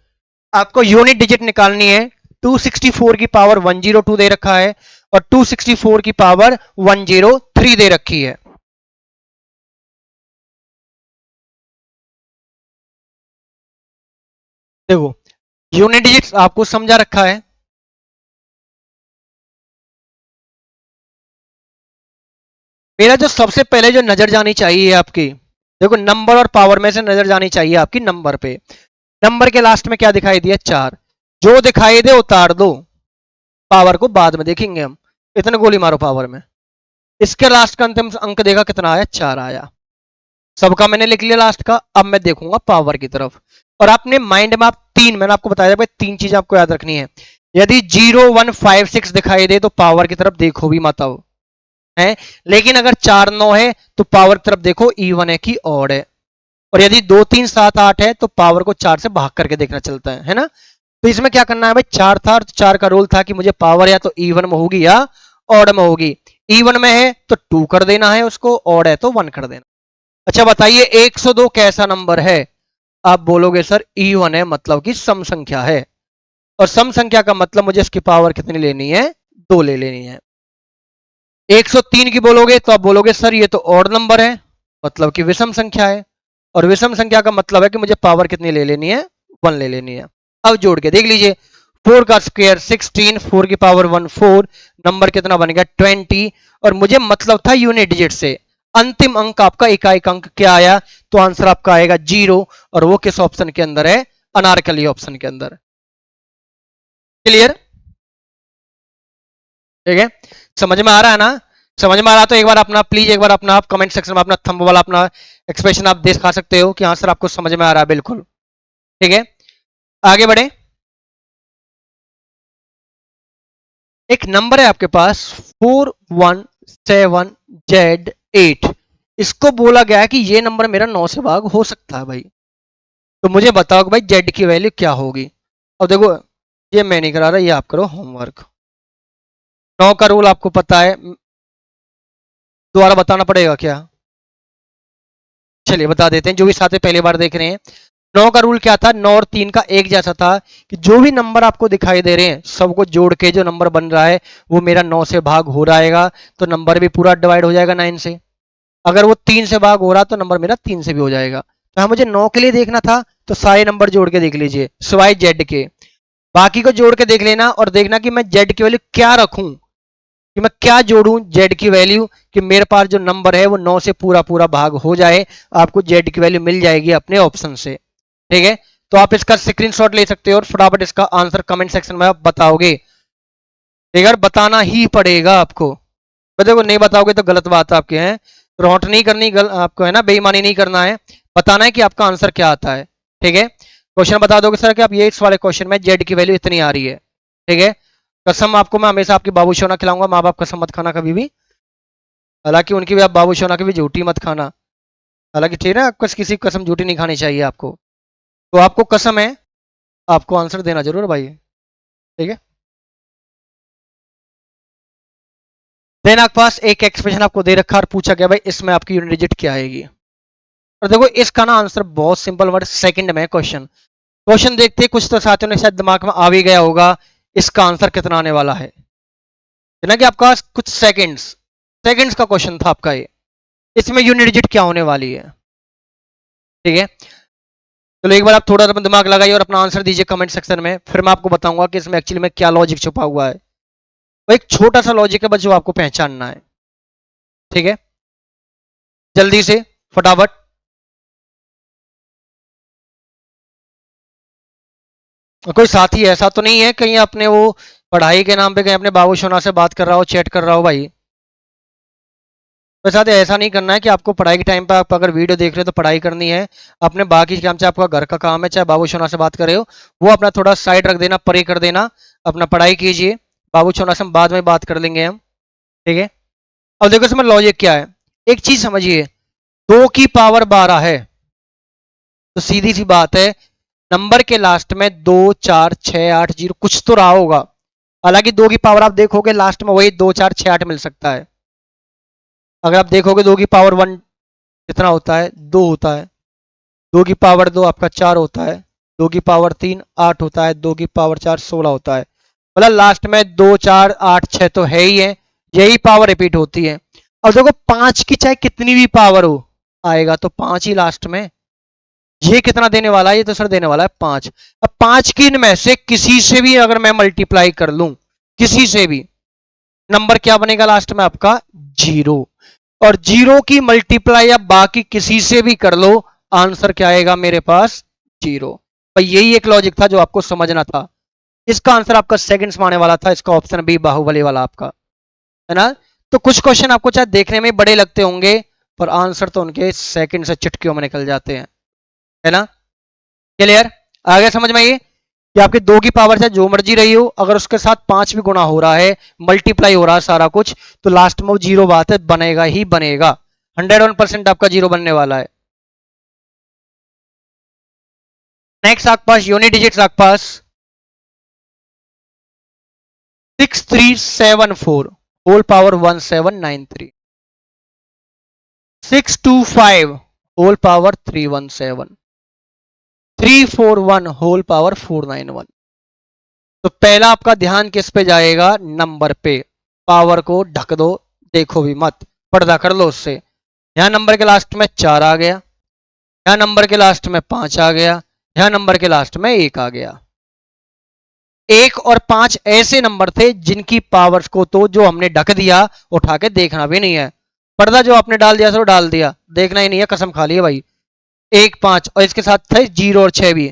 आपको यूनिट डिजिट निकालनी है। 264 की पावर 102 दे रखा है और 264 की पावर 103 दे रखी है। देखो यूनिट डिजिट्स आपको समझा रखा है, मेरा जो सबसे पहले जो नजर जानी चाहिए आपकी, देखो नंबर और पावर में से नजर जानी चाहिए आपकी नंबर पे। नंबर के लास्ट में क्या दिखाई दिया 4, जो दिखाई दे उतार दो, पावर को बाद में देखेंगे हम। इतने गोली मारो पावर में। इसके लास्ट का अंतिम अंक देखा कितना आया, 4 आया। सबका मैंने लिख लिया लास्ट का, अब मैं देखूंगा पावर की तरफ। और अपने माइंड में आप तीन, मैंने आपको बताया भाई 3 चीजें आपको याद रखनी है। यदि 0156 दिखाई दे तो पावर की तरफ देखो भी मत आओ, है। लेकिन अगर 49 है तो पावर की तरफ देखो, इवन है कि ऑड है। और यदि 2378 है तो पावर को 4 से भाग करके देखना चलता है ना। तो इसमें क्या करना है भाई, 4 था तो 4 का रूल था कि मुझे पावर या तो इवन में होगी या ऑड में होगी। इवन में है तो 2 कर देना है उसको, ऑड है तो 1 कर देना। अच्छा बताइए 102 कैसा नंबर है। आप बोलोगे सर इवन है, मतलब कि सम संख्या है, और सम संख्या का मतलब मुझे इसकी पावर कितनी लेनी है, 2 ले लेनी है। 103 की बोलोगे तो आप बोलोगे सर ये तो ऑड नंबर है, मतलब कि विषम संख्या है, और विषम संख्या का मतलब है कि मुझे पावर कितनी ले लेनी है, 1 ले लेनी है। अब जोड़ के देख लीजिए, 4 का स्क्वायर 16, 4 की पावर 1 4, नंबर कितना बन गया 20। और मुझे मतलब था यूनिट डिजिट से, अंतिम अंक आपका इकाई अंक क्या आया, तो आंसर आपका आएगा 0, और वो किस ऑप्शन के अंदर है, अनारकली ऑप्शन के अंदर। क्लियर, ठीक है, समझ में आ रहा है ना। समझ में आ रहा तो एक बार अपना प्लीज, एक बार अपना आप कमेंट सेक्शन में अपना थंब वाला अपना एक्सप्रेशन आप दिखा सकते हो कि हाँ सर आपको समझ में आ रहा है, बिल्कुल ठीक है। आगे बढ़े। एक नंबर है आपके पास 417Z8, इसको बोला गया है कि ये नंबर मेरा 9 से भाग हो सकता है भाई। तो मुझे बताओ कि भाई जेड की वैल्यू क्या होगी। अब देखो, ये मैं नहीं करा रहा, ये आप करो होमवर्क। 9 का रूल आपको पता है, दोबारा बताना पड़ेगा क्या? चलिए बता देते हैं, जो भी साथ में पहली बार देख रहे हैं। 9 का रूल क्या था? 9 और 3 का एक जैसा था कि जो भी नंबर आपको दिखाई दे रहे हैं सबको जोड़ के जो नंबर बन रहा है वो मेरा 9 से भाग हो रहेगा, तो नंबर भी पूरा डिवाइड हो जाएगा 9 से। अगर वो 3 से भाग हो रहा तो नंबर मेरा 3 से भी हो जाएगा। तो हाँ, मुझे 9 के लिए देखना था तो सारे नंबर जोड़ के देख लीजिए सिवाय जेड के, बाकी को जोड़ के देख लेना और देखना कि मैं जेड की वैल्यू क्या रखूं, कि मैं क्या जोड़ूं जेड की वैल्यू, कि मेरे पास जो नंबर है वो 9 से पूरा पूरा भाग हो जाए। आपको जेड की वैल्यू मिल जाएगी अपने ऑप्शन से। ठीक है, तो आप इसका स्क्रीनशॉट ले सकते हो और फटाफट इसका आंसर कमेंट सेक्शन में आप बताओगे। ठीक है, बताना ही पड़ेगा आपको। देखो नहीं बताओगे तो गलत बात है आपके, हैं रॉट नहीं करनी, आपको है ना बेईमानी नहीं करना है, बताना है कि आपका आंसर क्या आता है। ठीक है, क्वेश्चन बता दोगे सर कि आप ये इस वाले क्वेश्चन में जेड की वैल्यू इतनी आ रही है। ठीक है, कसम आपको मैं हमेशा आपकी बाबू सोना खिलाऊंगा, माँ बाप कसम मत खाना कभी भी। हालांकि उनकी भी आप बाबू सोना की भी झूठी मत खाना। हालांकि ठीक है, आपको किसी की कसम झूठी नहीं खानी चाहिए आपको। तो आपको कसम है, आपको आंसर देना जरूर भाई। ठीक है, देन आपके पास एक एक्सप्रेशन आपको दे रखा और पूछा गया भाई इसमें आपकी यूनिट डिजिट क्या आएगी। और देखो इसका ना आंसर बहुत सिंपल वर्ड सेकंड में क्वेश्चन। क्वेश्चन देखते हैं, कुछ तो साथियों ने शायद दिमाग में आ भी गया होगा इसका आंसर कितना आने वाला है ना, कि आपका कुछ सेकंड्स सेकंड्स का क्वेश्चन था आपका ये, इसमें यूनिट डिजिट क्या होने वाली है। ठीक है, चलो एक बार आप थोड़ा अपना दिमाग लगाइए और अपना आंसर दीजिए कमेंट सेक्शन में, फिर मैं आपको बताऊंगा कि इसमें एक्चुअली में क्या लॉजिक छुपा हुआ है। वो एक छोटा सा लॉजिक है बस जो आपको पहचानना है। ठीक है, जल्दी से फटाफट। कोई साथी ऐसा तो नहीं है कहीं अपने वो पढ़ाई के नाम पे कहीं अपने बाबू सोना से बात कर रहा हो, चैट कर रहा हो भाई? तो साथ ऐसा नहीं करना है कि आपको पढ़ाई के टाइम पे आप अगर वीडियो देख रहे हो तो पढ़ाई करनी है, अपने बाकी काम चाहे आपका घर का काम है चाहे बाबू सोना से बात कर रहे हो वो अपना थोड़ा साइड रख देना, परे कर देना, अपना पढ़ाई कीजिए। बाबू सोना से हम बाद में बात कर लेंगे हम। ठीक है, अब देखो इसमें लॉजिक क्या है, एक चीज समझिए, 2 की पावर 12 है तो सीधी सी बात है नंबर के लास्ट में 2 4 6 8 0 कुछ तो रहा होगा। हालांकि 2 की पावर आप देखोगे लास्ट में वही 2 4 6 8 मिल सकता है। अगर आप देखोगे 2 की पावर 1 कितना होता है? 2 होता है। 2 की पावर 2 आपका 4 होता है। 2 की पावर 3 8 होता है। 2 की पावर 4 16 होता है। मतलब लास्ट में 2 4 8 6 तो है ही है, यही पावर रिपीट होती है। अब देखो 5 की चाहे कितनी भी पावर हो आएगा तो 5 ही लास्ट में। ये कितना देने वाला है? ये तो सर देने वाला है 5। अब 5 की इनमें से किसी से भी अगर मैं मल्टीप्लाई कर लूं, किसी से भी, नंबर क्या बनेगा लास्ट में आपका? 0। और 0 की मल्टीप्लाई या बाकी किसी से भी कर लो, आंसर क्या आएगा मेरे पास? 0। भाई यही एक लॉजिक था जो आपको समझना था। इसका आंसर आपका सेकंड्स में आने वाला था, इसका ऑप्शन बी बाहुबली वाला आपका, है ना। तो कुछ क्वेश्चन आपको चाहे देखने में बड़े लगते होंगे पर आंसर तो उनके सेकंड से चुटकियों में निकल जाते हैं, है ना। क्लियर? आ गया समझ में ये कि आपके 2 की पावर से जो मर्जी रही हो अगर उसके साथ 5 भी गुणा हो रहा है, मल्टीप्लाई हो रहा है सारा कुछ, तो लास्ट में वो 0 बात है, बनेगा ही बनेगा। 101% आपका 0 बनने वाला है। नेक्स्ट आपके पास यूनिट डिजिट्स आपके पास 6374 whole power 1793, 625 whole power 317, 341 whole power 491। तो पहला आपका ध्यान किस पे जाएगा? नंबर पे। पावर को ढक दो, देखो भी मत, पर्दा कर लो उससे। यहां नंबर के लास्ट में 4 आ गया, यहां नंबर के लास्ट में 5 आ गया, यहां नंबर के लास्ट में 1 आ गया। 1 और 5 ऐसे नंबर थे जिनकी पावर्स को तो जो हमने ढक दिया उठा के देखना भी नहीं है, पर्दा जो आपने डाल दिया सो डाल दिया, देखना ही नहीं है, कसम खा ली है भाई। 1 5 और इसके साथ थे 0 और 6 भी,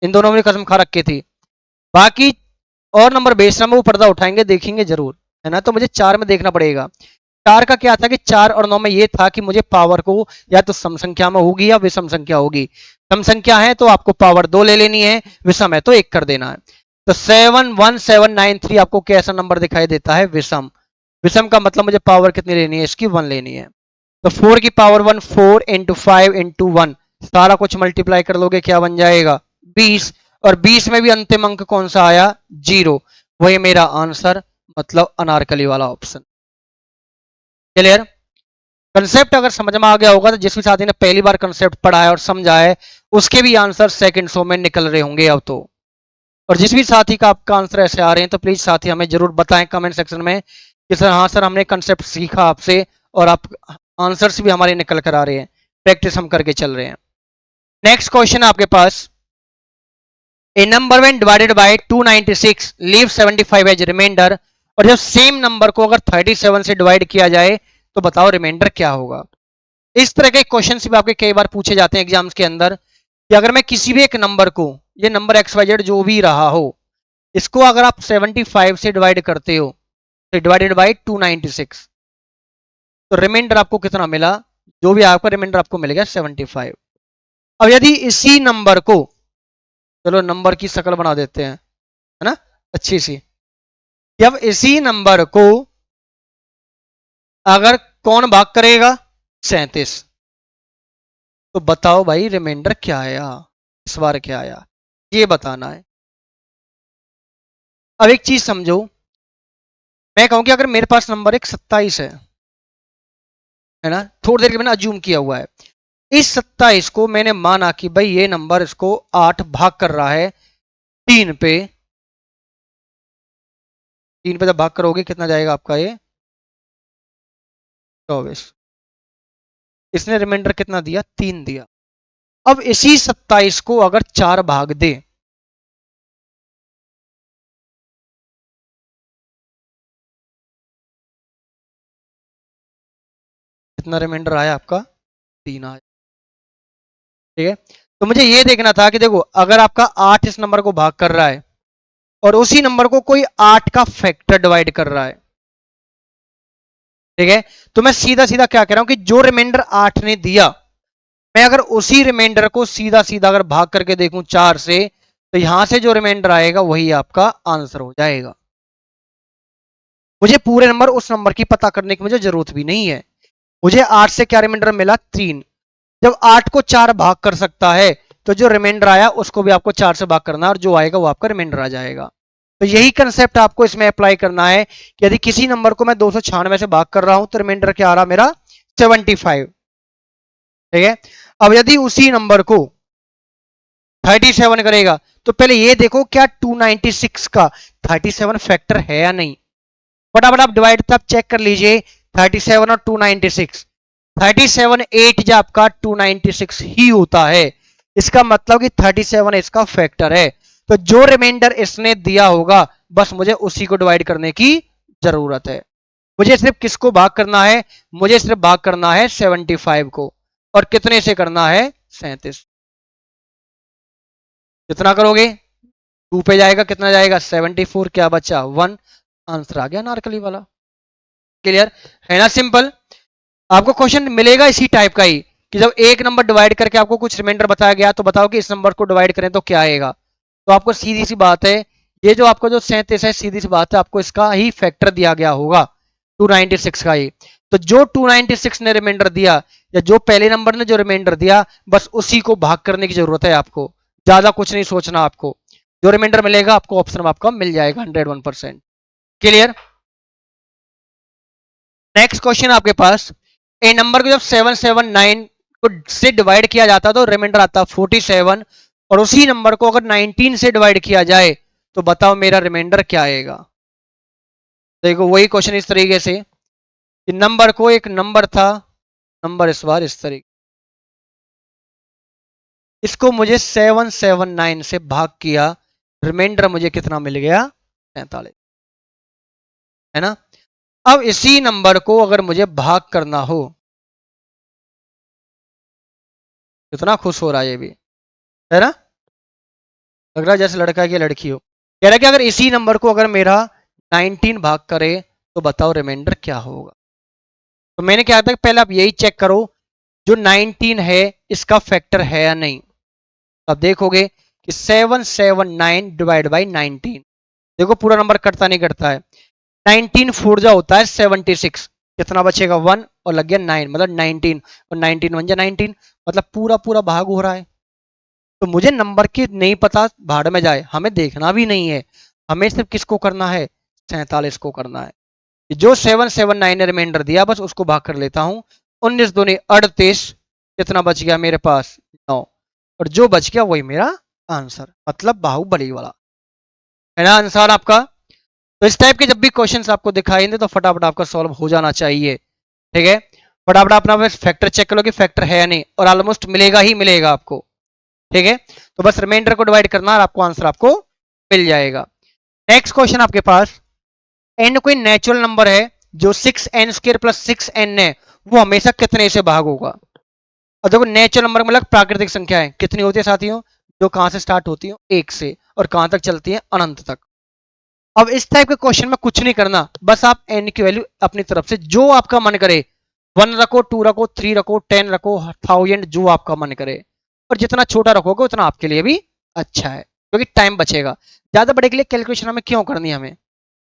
इन दोनों में कसम खा रखी थी। बाकी और नंबर बेचना में वो पर्दा उठाएंगे, देखेंगे जरूर, है ना। तो मुझे 4 में देखना पड़ेगा। 4 का क्या था कि 4 और 9 में ये था कि मुझे पावर को या तो सम संख्या में होगी या विषम संख्या होगी। सम संख्या है तो आपको पावर 2 ले लेनी है, विषम है तो 1 कर देना है। तो 71793 आपको कैसा नंबर दिखाई देता है? विषम। विषम का मतलब मुझे पावर कितनी लेनी है? इसकी 1 लेनी है। तो 4 की पावर 1, 4 इंटू 5 इंटू 1, सारा कुछ मल्टीप्लाई कर लोगे, क्या बन जाएगा? 20। और 20 में भी अंतिम अंक कौन सा आया? 0। वही मेरा आंसर, मतलब अनारकली वाला ऑप्शन। क्लियर? कंसेप्ट अगर समझ में आ गया होगा तो जिस भी साथी ने पहली बार कंसेप्ट पढ़ा है और समझा है उसके भी आंसर सेकंड शो में निकल रहे होंगे अब तो। और जिस भी साथी का आपका आंसर ऐसे आ रहे हैं तो प्लीज साथी हमें जरूर बताएं कमेंट सेक्शन में कि सर हाँ सर हमने कंसेप्ट सीखा आपसे और आप आंसर्स भी हमारे निकल कर आ रहे हैं, प्रैक्टिस हम करके चल रहे हैं। नेक्स्ट क्वेश्चन आपके पास, a number when divided by 296 leave 75 as remainder. और जब सेम नंबर को अगर 37 से डिवाइड किया जाए तो बताओ रिमाइंडर क्या होगा? इस तरह के क्वेश्चन भी आपके कई बार पूछे जाते हैं एग्जाम्स के अंदर कि अगर मैं किसी भी एक नंबर को, ये नंबर एक्स वाई जेड जो भी रहा हो, इसको अगर आप 75 से डिवाइड करते हो तो डिवाइडेड बाय 296, तो रिमाइंडर आपको कितना मिला? जो भी आपका रिमाइंडर आपको मिलेगा 75। अब यदि इसी नंबर को, चलो नंबर की शक्ल बना देते हैं, है ना, अच्छी सी। जब इसी नंबर को अगर कौन भाग करेगा? 37। तो बताओ भाई रिमाइंडर क्या आया, इस बार क्या आया, ये बताना है। अब एक चीज समझो, मैं कहूं कि अगर मेरे पास नंबर एक 27 है ना, थोड़ी देर के मैंने अज्यूम किया हुआ है, इस 27 को मैंने माना कि भाई ये नंबर इसको 8 भाग कर रहा है 3 पे। 3 पे जब भाग करोगे कितना जाएगा आपका? ये 24। इसने रिमाइंडर कितना दिया? 3 दिया। अब इसी 27 को अगर 4 भाग दे, कितना रिमाइंडर आया आपका? 3 आया। ठीक है, तो मुझे ये देखना था कि देखो अगर आपका 8 इस नंबर को भाग कर रहा है और उसी नंबर को कोई 8 का फैक्टर डिवाइड कर रहा है, ठीक है, तो मैं सीधा सीधा क्या कह रहा हूं कि जो रिमाइंडर 8 ने दिया, मैं अगर उसी रिमाइंडर को सीधा सीधा अगर भाग करके देखूं 4 से, तो यहां से जो रिमाइंडर आएगा वही आपका आंसर हो जाएगा। मुझे पूरे नंबर उस नंबर की पता करने की मुझे जरूरत भी नहीं है। मुझे 8 से क्या रिमाइंडर मिला? 3। जब 8 को 4 भाग कर सकता है तो जो रिमाइंडर आया उसको भी आपको 4 से भाग करना है और जो आएगा वो आपका रिमाइंडर आ जाएगा। तो यही कंसेप्ट आपको इसमें अप्लाई करना है कि यदि किसी नंबर को मैं 296 से भाग कर रहा हूं तो रिमाइंडर क्या आ रहा मेरा? 75। ठीक है, अब यदि उसी नंबर को 37 करेगा तो पहले ये देखो क्या 296 का 37 फैक्टर है या नहीं। फटाफट आप डिवाइड तब चेक कर लीजिए, 37 और 296, 37 8 जो आपका 296 ही होता है। इसका मतलब कि 37 इसका फैक्टर है। तो जो रिमाइंडर इसने दिया होगा बस मुझे उसी को डिवाइड करने की जरूरत है। मुझे सिर्फ किसको भाग करना है? मुझे सिर्फ भाग करना है 75 को। और कितने से करना है? 37। कितना करोगे? 2 पे जाएगा, कितना जाएगा? 74, क्या बचा? 1। आंसर आ गया नारकली वाला। क्लियर है ना? सिंपल। आपको क्वेश्चन मिलेगा इसी टाइप का ही कि जब एक नंबर डिवाइड करके आपको कुछ रिमाइंडर बताया गया तो बताओ कि इस नंबर को डिवाइड करें तो क्या आएगा। तो आपको सीधी सी बात है, ये जो आपका जो 37 है, सीधी सी बात है आपको इसका ही फैक्टर दिया गया होगा 296 का ही। तो जो 296 ने रिमाइंडर दिया या जो पहले नंबर ने जो रिमाइंडर दिया, बस उसी को भाग करने की जरूरत है आपको, ज्यादा कुछ नहीं सोचना आपको। जो रिमाइंडर मिलेगा आपको ऑप्शन में आपका मिल जाएगा 101%। क्लियर? नेक्स्ट क्वेश्चन आपके पास, ए नंबर को जब 779 को से डिवाइड किया जाता तो रिमाइंडर आता 47, और उसी नंबर को अगर 19 से डिवाइड किया जाए तो बताओ मेरा रिमाइंडर क्या आएगा। देखो वही क्वेश्चन इस तरीके से कि नंबर को, एक नंबर था, नंबर इस बार इस तरीके, इसको मुझे 779 से भाग किया, रिमाइंडर मुझे कितना मिल गया? 43, है ना। अब इसी नंबर को अगर मुझे भाग करना हो, कितना खुश हो रहा है ये भी, है ना, लग रहा है जैसे लड़का की लड़की हो। कह रहा है कि अगर इसी नंबर को अगर मेरा 19 भाग करे तो बताओ रिमाइंडर क्या होगा। तो मैंने क्या था कि पहले आप यही चेक करो जो 19 है इसका फैक्टर है या नहीं। अब देखोगे कि 779 डिवाइड बाई 19। देखो पूरा नंबर कटता नहीं कटता है। 19 फोर जा होता है 76, कितना बचेगा 1 और लग गया 9, मतलब 19 और 19 1 जा 19, मतलब पूरा पूरा भाग हो रहा है। तो मुझे नंबर की नहीं पता, भाड़ में जाए, हमें देखना भी नहीं है, हमें सिर्फ किसको करना है, 47 को करना है। जो 779 ने रिमाइंडर दिया बस उसको भाग कर लेता हूं। 19 दूनी 38, कितना बच गया मेरे पास 9, और जो बच गया वही मेरा आंसर, मतलब बाहुबली वाला है ना आंसर आपका। तो इस टाइप के जब भी क्वेश्चंस आपको दिखाई दे तो फटाफट आपका सॉल्व हो जाना चाहिए, ठीक है। फटाफट अपना बस फैक्टर चेक कर लो कि फैक्टर है या नहीं, और ऑलमोस्ट मिलेगा ही मिलेगा आपको, ठीक है। तो बस रिमाइंडर को डिवाइड करना और आपको आंसर आपको मिल जाएगा। नेक्स्ट क्वेश्चन आपके पास, एन कोई नेचुरल नंबर है जो 6n² प्लस 6n है, वो हमेशा कितने से भाग होगा। और देखो नेचुरल नंबर मतलब प्राकृतिक संख्या है, कितनी होती है साथियों, जो कहां से स्टार्ट होती है 1 से और कहां तक चलती है अनंत तक। अब इस टाइप के क्वेश्चन में कुछ नहीं करना, बस आप एन की वैल्यू अपनी तरफ से जो आपका मन करे, 1 रखो, 2 रखो, 3 रखो, 10 रखो, 1000, जो आपका मन करे, और जितना छोटा रखोगे उतना आपके लिए भी अच्छा है, क्योंकि टाइम बचेगा। ज्यादा बड़े के लिए कैलकुलेशन हमें क्यों करनी है, हमें,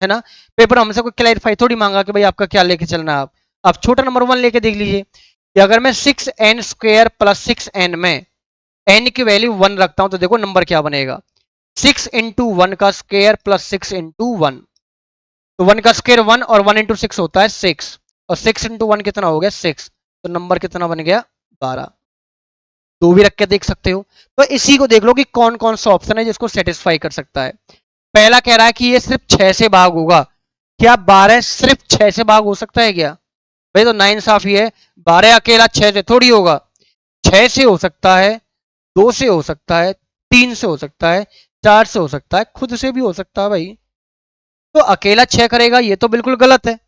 है ना। पेपर हमसे कोई क्लैरिफाई थोड़ी मांगा कि भाई आपका क्या लेके चलना है, आप छोटा नंबर 1 लेके देख लीजिए कि अगर मैं 6n² प्लस 6n में n की वैल्यू 1 रखता हूं तो देखो नंबर क्या बनेगा, 6 इंटू 1 का स्क्वायर प्लस 6 इंटू 1, तो 1 का स्क्वायर 1 और 1 इंटू 6 होता है 6, और 6 इंटू 1 कितना हो गया 6, तो नंबर कितना बन गया 12। दो भी रख के देख सकते हो। तो इसी को देख लो कि कौन कौन सा ऑप्शन है जिसको सेटिस्फाई कर सकता है। पहला कह रहा है कि ये सिर्फ 6 से भाग होगा, क्या 12 सिर्फ 6 से भाग हो सकता है क्या, भाई तो नाइंसाफी है, 12 अकेला 6 से थोड़ी होगा, 6 से हो सकता है, 2 से हो सकता है, 3 से हो सकता है, 4 से हो सकता है, खुद से भी हो सकता है भाई। तो अकेला 6 करेगा ये तो बिल्कुल गलत है।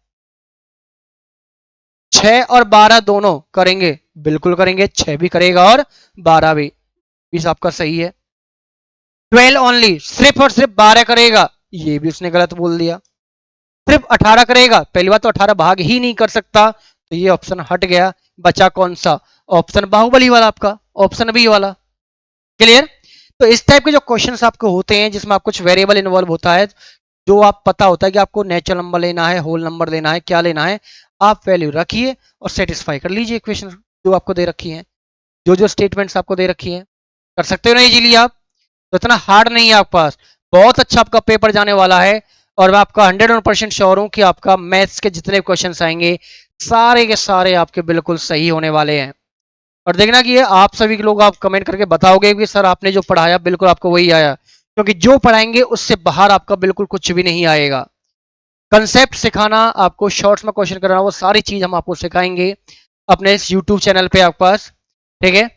6 और 12 दोनों करेंगे, बिल्कुल करेंगे, 6 भी करेगा और 12 भी, इस आपका सही है। 12 ओनली, सिर्फ और सिर्फ 12 करेगा, ये भी उसने गलत बोल दिया। सिर्फ 18 करेगा, पहली बात तो 18 भाग ही नहीं कर सकता, तो ये ऑप्शन हट गया। बचा कौन सा, ऑप्शन बाहुबली वाला आपका, ऑप्शन बी वाला। क्लियर। तो इस टाइप के जो क्वेश्चंस आपको होते हैं जिसमें आप कुछ वेरिएबल इन्वॉल्व होता है, जो आप पता होता है कि आपको नेचुरल नंबर लेना है, होल नंबर लेना है, क्या लेना है, आप वैल्यू रखिए और सेटिस्फाई कर लीजिए इक्वेशन जो आपको दे रखी है, जो जो स्टेटमेंट्स आपको दे रखी है, कर सकते हो ना इजीली आप। तो इतना हार्ड नहीं है आपके पास, बहुत अच्छा आपका पेपर जाने वाला है, और मैं आपका 100% श्योर हूं कि आपका मैथ्स के जितने क्वेश्चन आएंगे सारे के सारे आपके बिल्कुल सही होने वाले हैं। और देखना कि ये आप सभी के लोग आप कमेंट करके बताओगे कि सर आपने जो पढ़ाया बिल्कुल आपको वही आया, क्योंकि जो पढ़ाएंगे उससे बाहर आपका बिल्कुल कुछ भी नहीं आएगा। कंसेप्ट सिखाना, आपको शॉर्ट्स में क्वेश्चन कराना, वो सारी चीज हम आपको सिखाएंगे अपने इस यूट्यूब चैनल पे आपके पास, ठीक है।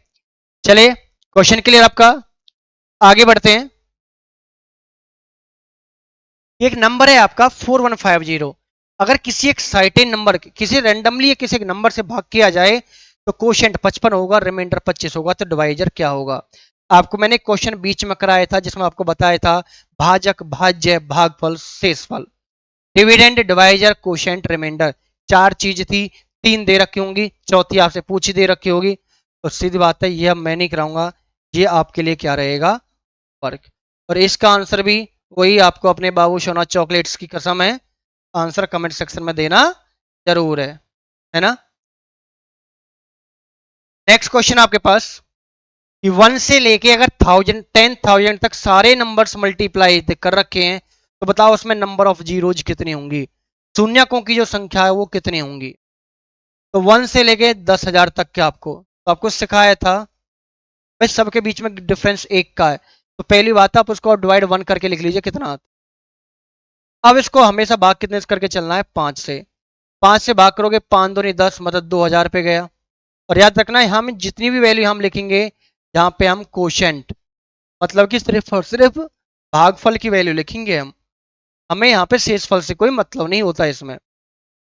चलिए क्वेश्चन क्लियर आपका, आगे बढ़ते हैं। एक नंबर है आपका 4150, अगर किसी एक सर्टेन नंबर, किसी रैंडमली किसी एक नंबर से भाग किया जाए तो कोशेंट 55 होगा, रिमाइंडर 25 होगा, तो डिवाइजर क्या होगा। आपको मैंने क्वेश्चन बीच में कराया था जिसमें आपको बताया था भाजक, भाज्य, भागफल, शेषफल, डिविडेंड, डिवाइजर, कोशेंट, रिमाइंडर, चार चीज थी, तीन दे रखी होंगी, चौथी आपसे पूछी दे रखी होगी, तो सीधी बात है ये अब मैं नहीं कराऊंगा, ये आपके लिए क्या रहेगा वर्क। और इसका आंसर भी वही, आपको अपने बाबू सोना चॉकलेट्स की कसम है, आंसर कमेंट सेक्शन में देना जरूर है ना। नेक्स्ट क्वेश्चन आपके पास कि 1 से लेके अगर 10,000 तक सारे नंबर्स मल्टीप्लाई कर रखे हैं तो बताओ उसमें नंबर ऑफ जीरोज कितनी होंगी, शून्यकों की जो संख्या है वो कितनी होंगी। तो 1 से लेके 10,000 तक के आपको, तो आपको सिखाया था भाई सबके बीच में डिफरेंस एक का है, तो पहली बात आप उसको डिवाइड 1 करके लिख लीजिए कितना आता है। अब इसको हमेशा भाग कितने से करके चलना है, 5 से, 5 से भाग करोगे 5 दूनी 10, मतलब 2000 पे गया। और याद रखना है हम जितनी भी वैल्यू हम लिखेंगे यहाँ पे हम कोशेंट, मतलब कि सिर्फ और सिर्फ भागफल की वैल्यू लिखेंगे हम, हमें यहाँ पे शेषफल से कोई मतलब नहीं होता इसमें।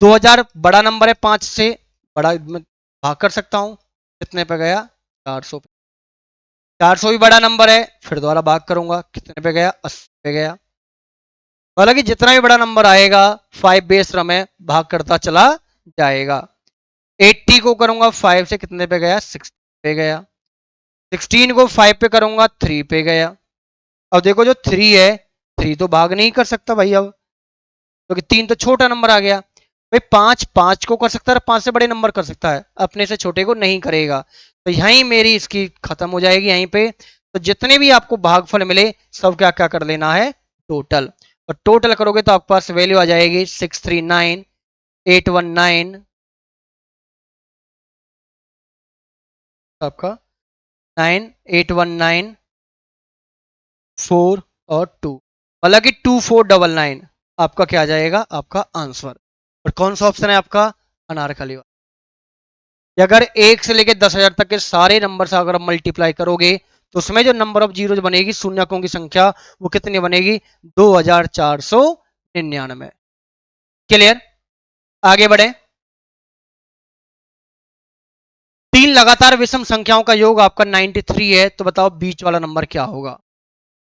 2000 बड़ा नंबर है, 5 से बड़ा भाग कर सकता हूँ, कितने पे गया 400 पे, 400 भी बड़ा नंबर है, फिर दोबारा भाग करूंगा कितने पे गया 80 पे गया। हालांकि जितना भी बड़ा नंबर आएगा 5 बेस रम है, भाग करता चला जाएगा। 80 को करूंगा 5 से, कितने पे गया 60 पे गया। 16 को 5 पे करूंगा 3 पे गया। अब देखो जो 3 है, 3 तो भाग नहीं कर सकता भाई अब, क्योंकि 3 तो छोटा नंबर आ गया भाई। 5 5 को कर सकता है, 5 से बड़े नंबर कर सकता है, अपने से छोटे को नहीं करेगा। तो यहीं मेरी इसकी खत्म हो जाएगी यहीं पे। तो जितने भी आपको भागफल मिले सब क्या क्या कर लेना है, टोटल। और टोटल करोगे तो आपके पास वैल्यू आ जाएगी 639,819 आपका 9,819 4 और 2, मतलब कि 2499 आपका क्या आ जाएगा, आपका आंसर। और कौन सा ऑप्शन है आपका, अनारकली वाला। अगर 1 से लेकर 10,000 तक के सारे नंबर से अगर आप मल्टीप्लाई करोगे तो उसमें जो नंबर ऑफ जीरोज बनेगी, शून्यकों की संख्या, वो कितनी बनेगी, 2499। क्लियर, आगे बढ़े। तीन लगातार विषम संख्याओं का योग आपका 93 है, तो बताओ बीच वाला नंबर क्या होगा।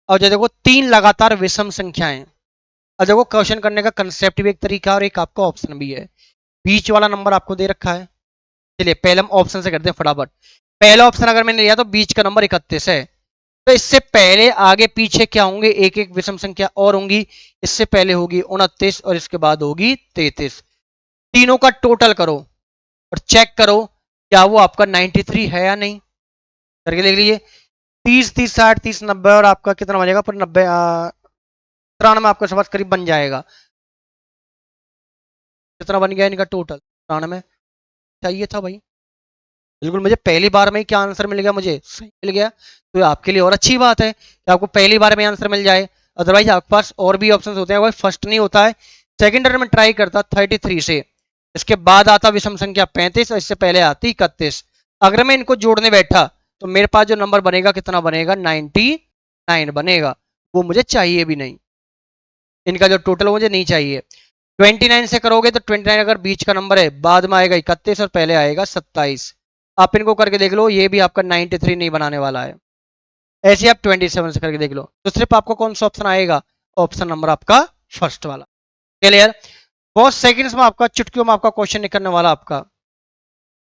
और जो देखो तीन लगातार विषम संख्याएं, और देखो क्वेश्चन करने का कंसेप्ट भी एक तरीका और एक आपका ऑप्शन भी है। बीच वाला नंबर आपको दे रखा है, चलिए पहले हम ऑप्शन से करते हैं फटाफट। पहला ऑप्शन अगर मैंने लिया तो बीच का नंबर 31 है, तो इससे पहले आगे पीछे क्या होंगे, एक एक विषम संख्या और होंगी। इससे पहले होगी 29 और इसके बाद होगी 33। तीनों का टोटल करो और चेक करो क्या वो आपका 93 है या नहीं, करके देख लीजिए। 30 30 60 30 90 और आपका कितना बनेगा पर 90 93 आपके पास करीब बन जाएगा। कितना बन गया इनका टोटल, 93 चाहिए था भाई। बिल्कुल, मुझे पहली बार में ही क्या आंसर मिल गया, मुझे सही मिल गया। तो आपके लिए और अच्छी बात है कि आपको पहली बार में आंसर मिल जाए। अदरवाइज आपके पास और भी ऑप्शंस होते हैं, भाई फर्स्ट नहीं होता है। सेकंड में ट्राई करता 33 से, इसके बाद आता विषम संख्या 35 और इससे पहले आती 31। अगर मैं इनको जोड़ने बैठा तो मेरे पास जो नंबर बनेगा कितना बनेगा, 99 बनेगा। वो मुझे चाहिए भी नहीं, इनका जो टोटल मुझे नहीं चाहिए। 29 से करोगे तो 29 अगर बीच का नंबर है, बाद में आएगा 31 और पहले आएगा 27। आप इनको करके देख लो, ये भी आपका 93 नहीं बनाने वाला है। ऐसे आप 27 से करके देख लो, तो सिर्फ आपको कौन सा ऑप्शन आएगा, ऑप्शन नंबर आपका फर्स्ट वाला। क्लियर, बहुत सेकंड्स में आपका चुटकियों में आपका क्वेश्चन निकलने वाला आपका।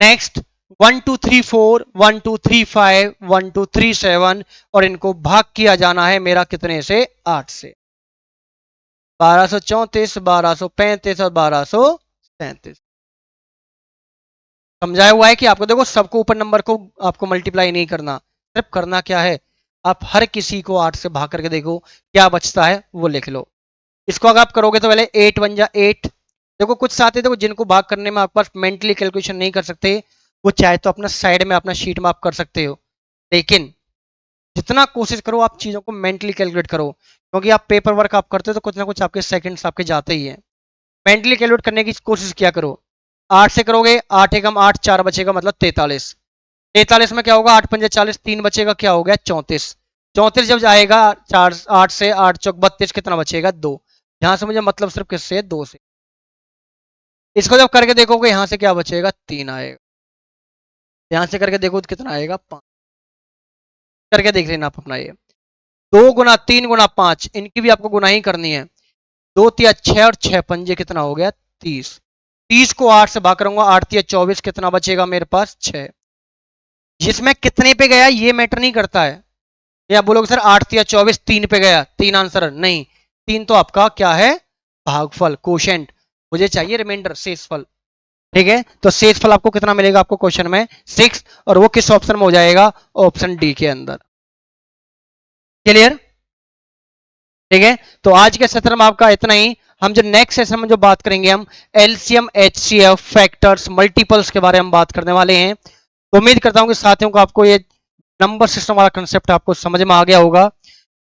नेक्स्ट 1 2 3 4 1 2 3 5 1 2 3 7 और इनको भाग किया जाना है मेरा कितने से, 8 से। 1234 1235 और 1237 समझाया हुआ है कि आपको देखो सबको ऊपर नंबर को आपको मल्टीप्लाई नहीं करना, सिर्फ करना क्या है, आप हर किसी को 8 से भाग करके देखो क्या बचता है वो लिख लो। इसको अगर आप करोगे तो पहले 8 1 जा 8। देखो कुछ साथी देखो जिनको भाग करने में आपके पास मेंटली कैलकुलेशन नहीं कर सकते, वो चाहे तो अपना साइड में अपना शीट में आप कर सकते हो, लेकिन जितना कोशिश करो आप चीजों को मेंटली कैलकुलेट करो, क्योंकि आप पेपर वर्क आप करते हो तो कुछ ना कुछ आपके सेकंड्स आपके जाते ही हैं। मेंटली कैलकुलेट करने की कोशिश किया करो। 8 से करोगे, 8 एकम 8 4 बचेगा मतलब 43। 43 में क्या होगा, 8 पंजे 40 3 बचेगा, क्या हो गया 34। 34 जब आएगा 4 8 से 8 चौक 32, कितना बचेगा 2। यहां से मुझे मतलब सिर्फ किससे, 2 से। इसको जब करके देखोगे यहां से क्या बचेगा, 3 आएगा। यहां से करके देखो तो कितना आएगा, 5। करके देख लेना आप अपना ये। 2 गुना 3 गुना 5, इनकी भी आपको गुना ही करनी है। 2 तिया 6 और 6 पंजे कितना हो गया, 30। 30 को 8 से भाग करूंगा, 8 तिया 24, कितना बचेगा मेरे पास 6। जिसमें कितने पे गया ये मैटर नहीं करता है। या बोलोगे सर 8 या 24 3 पे गया, 3 आंसर नहीं, 3 तो आपका क्या है, भागफल कोशेंट। मुझे चाहिए रिमाइंडर शेषफल। ठीक है, तो शेषफल आपको कितना मिलेगा, आपको क्वेश्चन में 6, और वो किस ऑप्शन में हो जाएगा, ऑप्शन डी के अंदर। क्लियर, ठीक है। तो आज के सत्र में आपका इतना ही। हम जो नेक्स्ट सेशन में जो बात करेंगे, हम एलसीएम एचसीएफ फैक्टर्स मल्टीपल्स के बारे में बात करने वाले हैं। तो उम्मीद करता हूं कि साथियों को आपको ये नंबर सिस्टम वाला कंसेप्ट आपको समझ में आ गया होगा।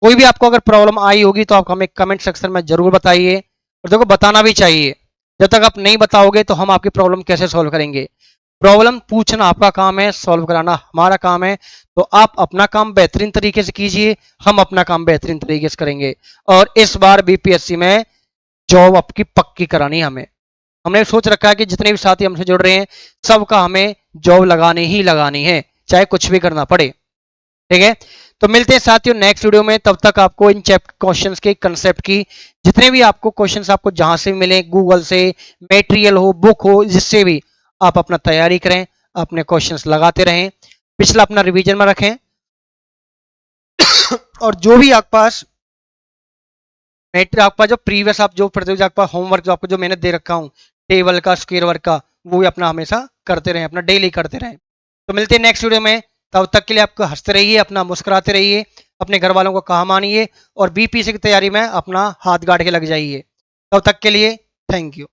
कोई भी आपको अगर प्रॉब्लम आई होगी तो आप हमें कमेंट सेक्शन में जरूर बताइए, और देखो बताना भी चाहिए। जब तक आप नहीं बताओगे तो हम आपकी प्रॉब्लम कैसे सॉल्व करेंगे। प्रॉब्लम पूछना आपका काम है, सॉल्व कराना हमारा काम है। तो आप अपना काम बेहतरीन तरीके से कीजिए, हम अपना काम बेहतरीन तरीके से करेंगे। और इस बार बीपीएससी में जॉब आपकी पक्की करानी हमें। हमने सोच रखा है कि जितने भी साथी हमसे जुड़ रहे हैं सबका हमें जॉब लगानी ही लगानी है, चाहे कुछ भी करना पड़े। ठीक है, तो मिलते हैं साथियों नेक्स्ट वीडियो में। तब तक आपको इन चैप्टर क्वेश्चंस के कंसेप्ट की जितने भी आपको क्वेश्चंस आपको जहां से मिले, गूगल से, मटेरियल हो, बुक हो, जिससे भी आप अपना तैयारी करें, अपने क्वेश्चंस लगाते रहें, पिछला अपना रिवीजन में रखें। और जो भी आपके पास आपका जो प्रीवियस आप जो प्रतियोगिता आपका होमवर्क जो आपको जो मैंने दे रखा हूँ टेबल का स्क्वायर वर्क का, वो भी अपना हमेशा करते रहें, अपना डेली करते रहें। तो मिलते हैं नेक्स्ट वीडियो में, तब तक के लिए आपको हंसते रहिए, अपना मुस्कुराते रहिए, अपने घर वालों को काम आनिए और बीपीएससी की तैयारी में अपना हाथ गाड़ के लग जाइए। तब तक के लिए थैंक यू।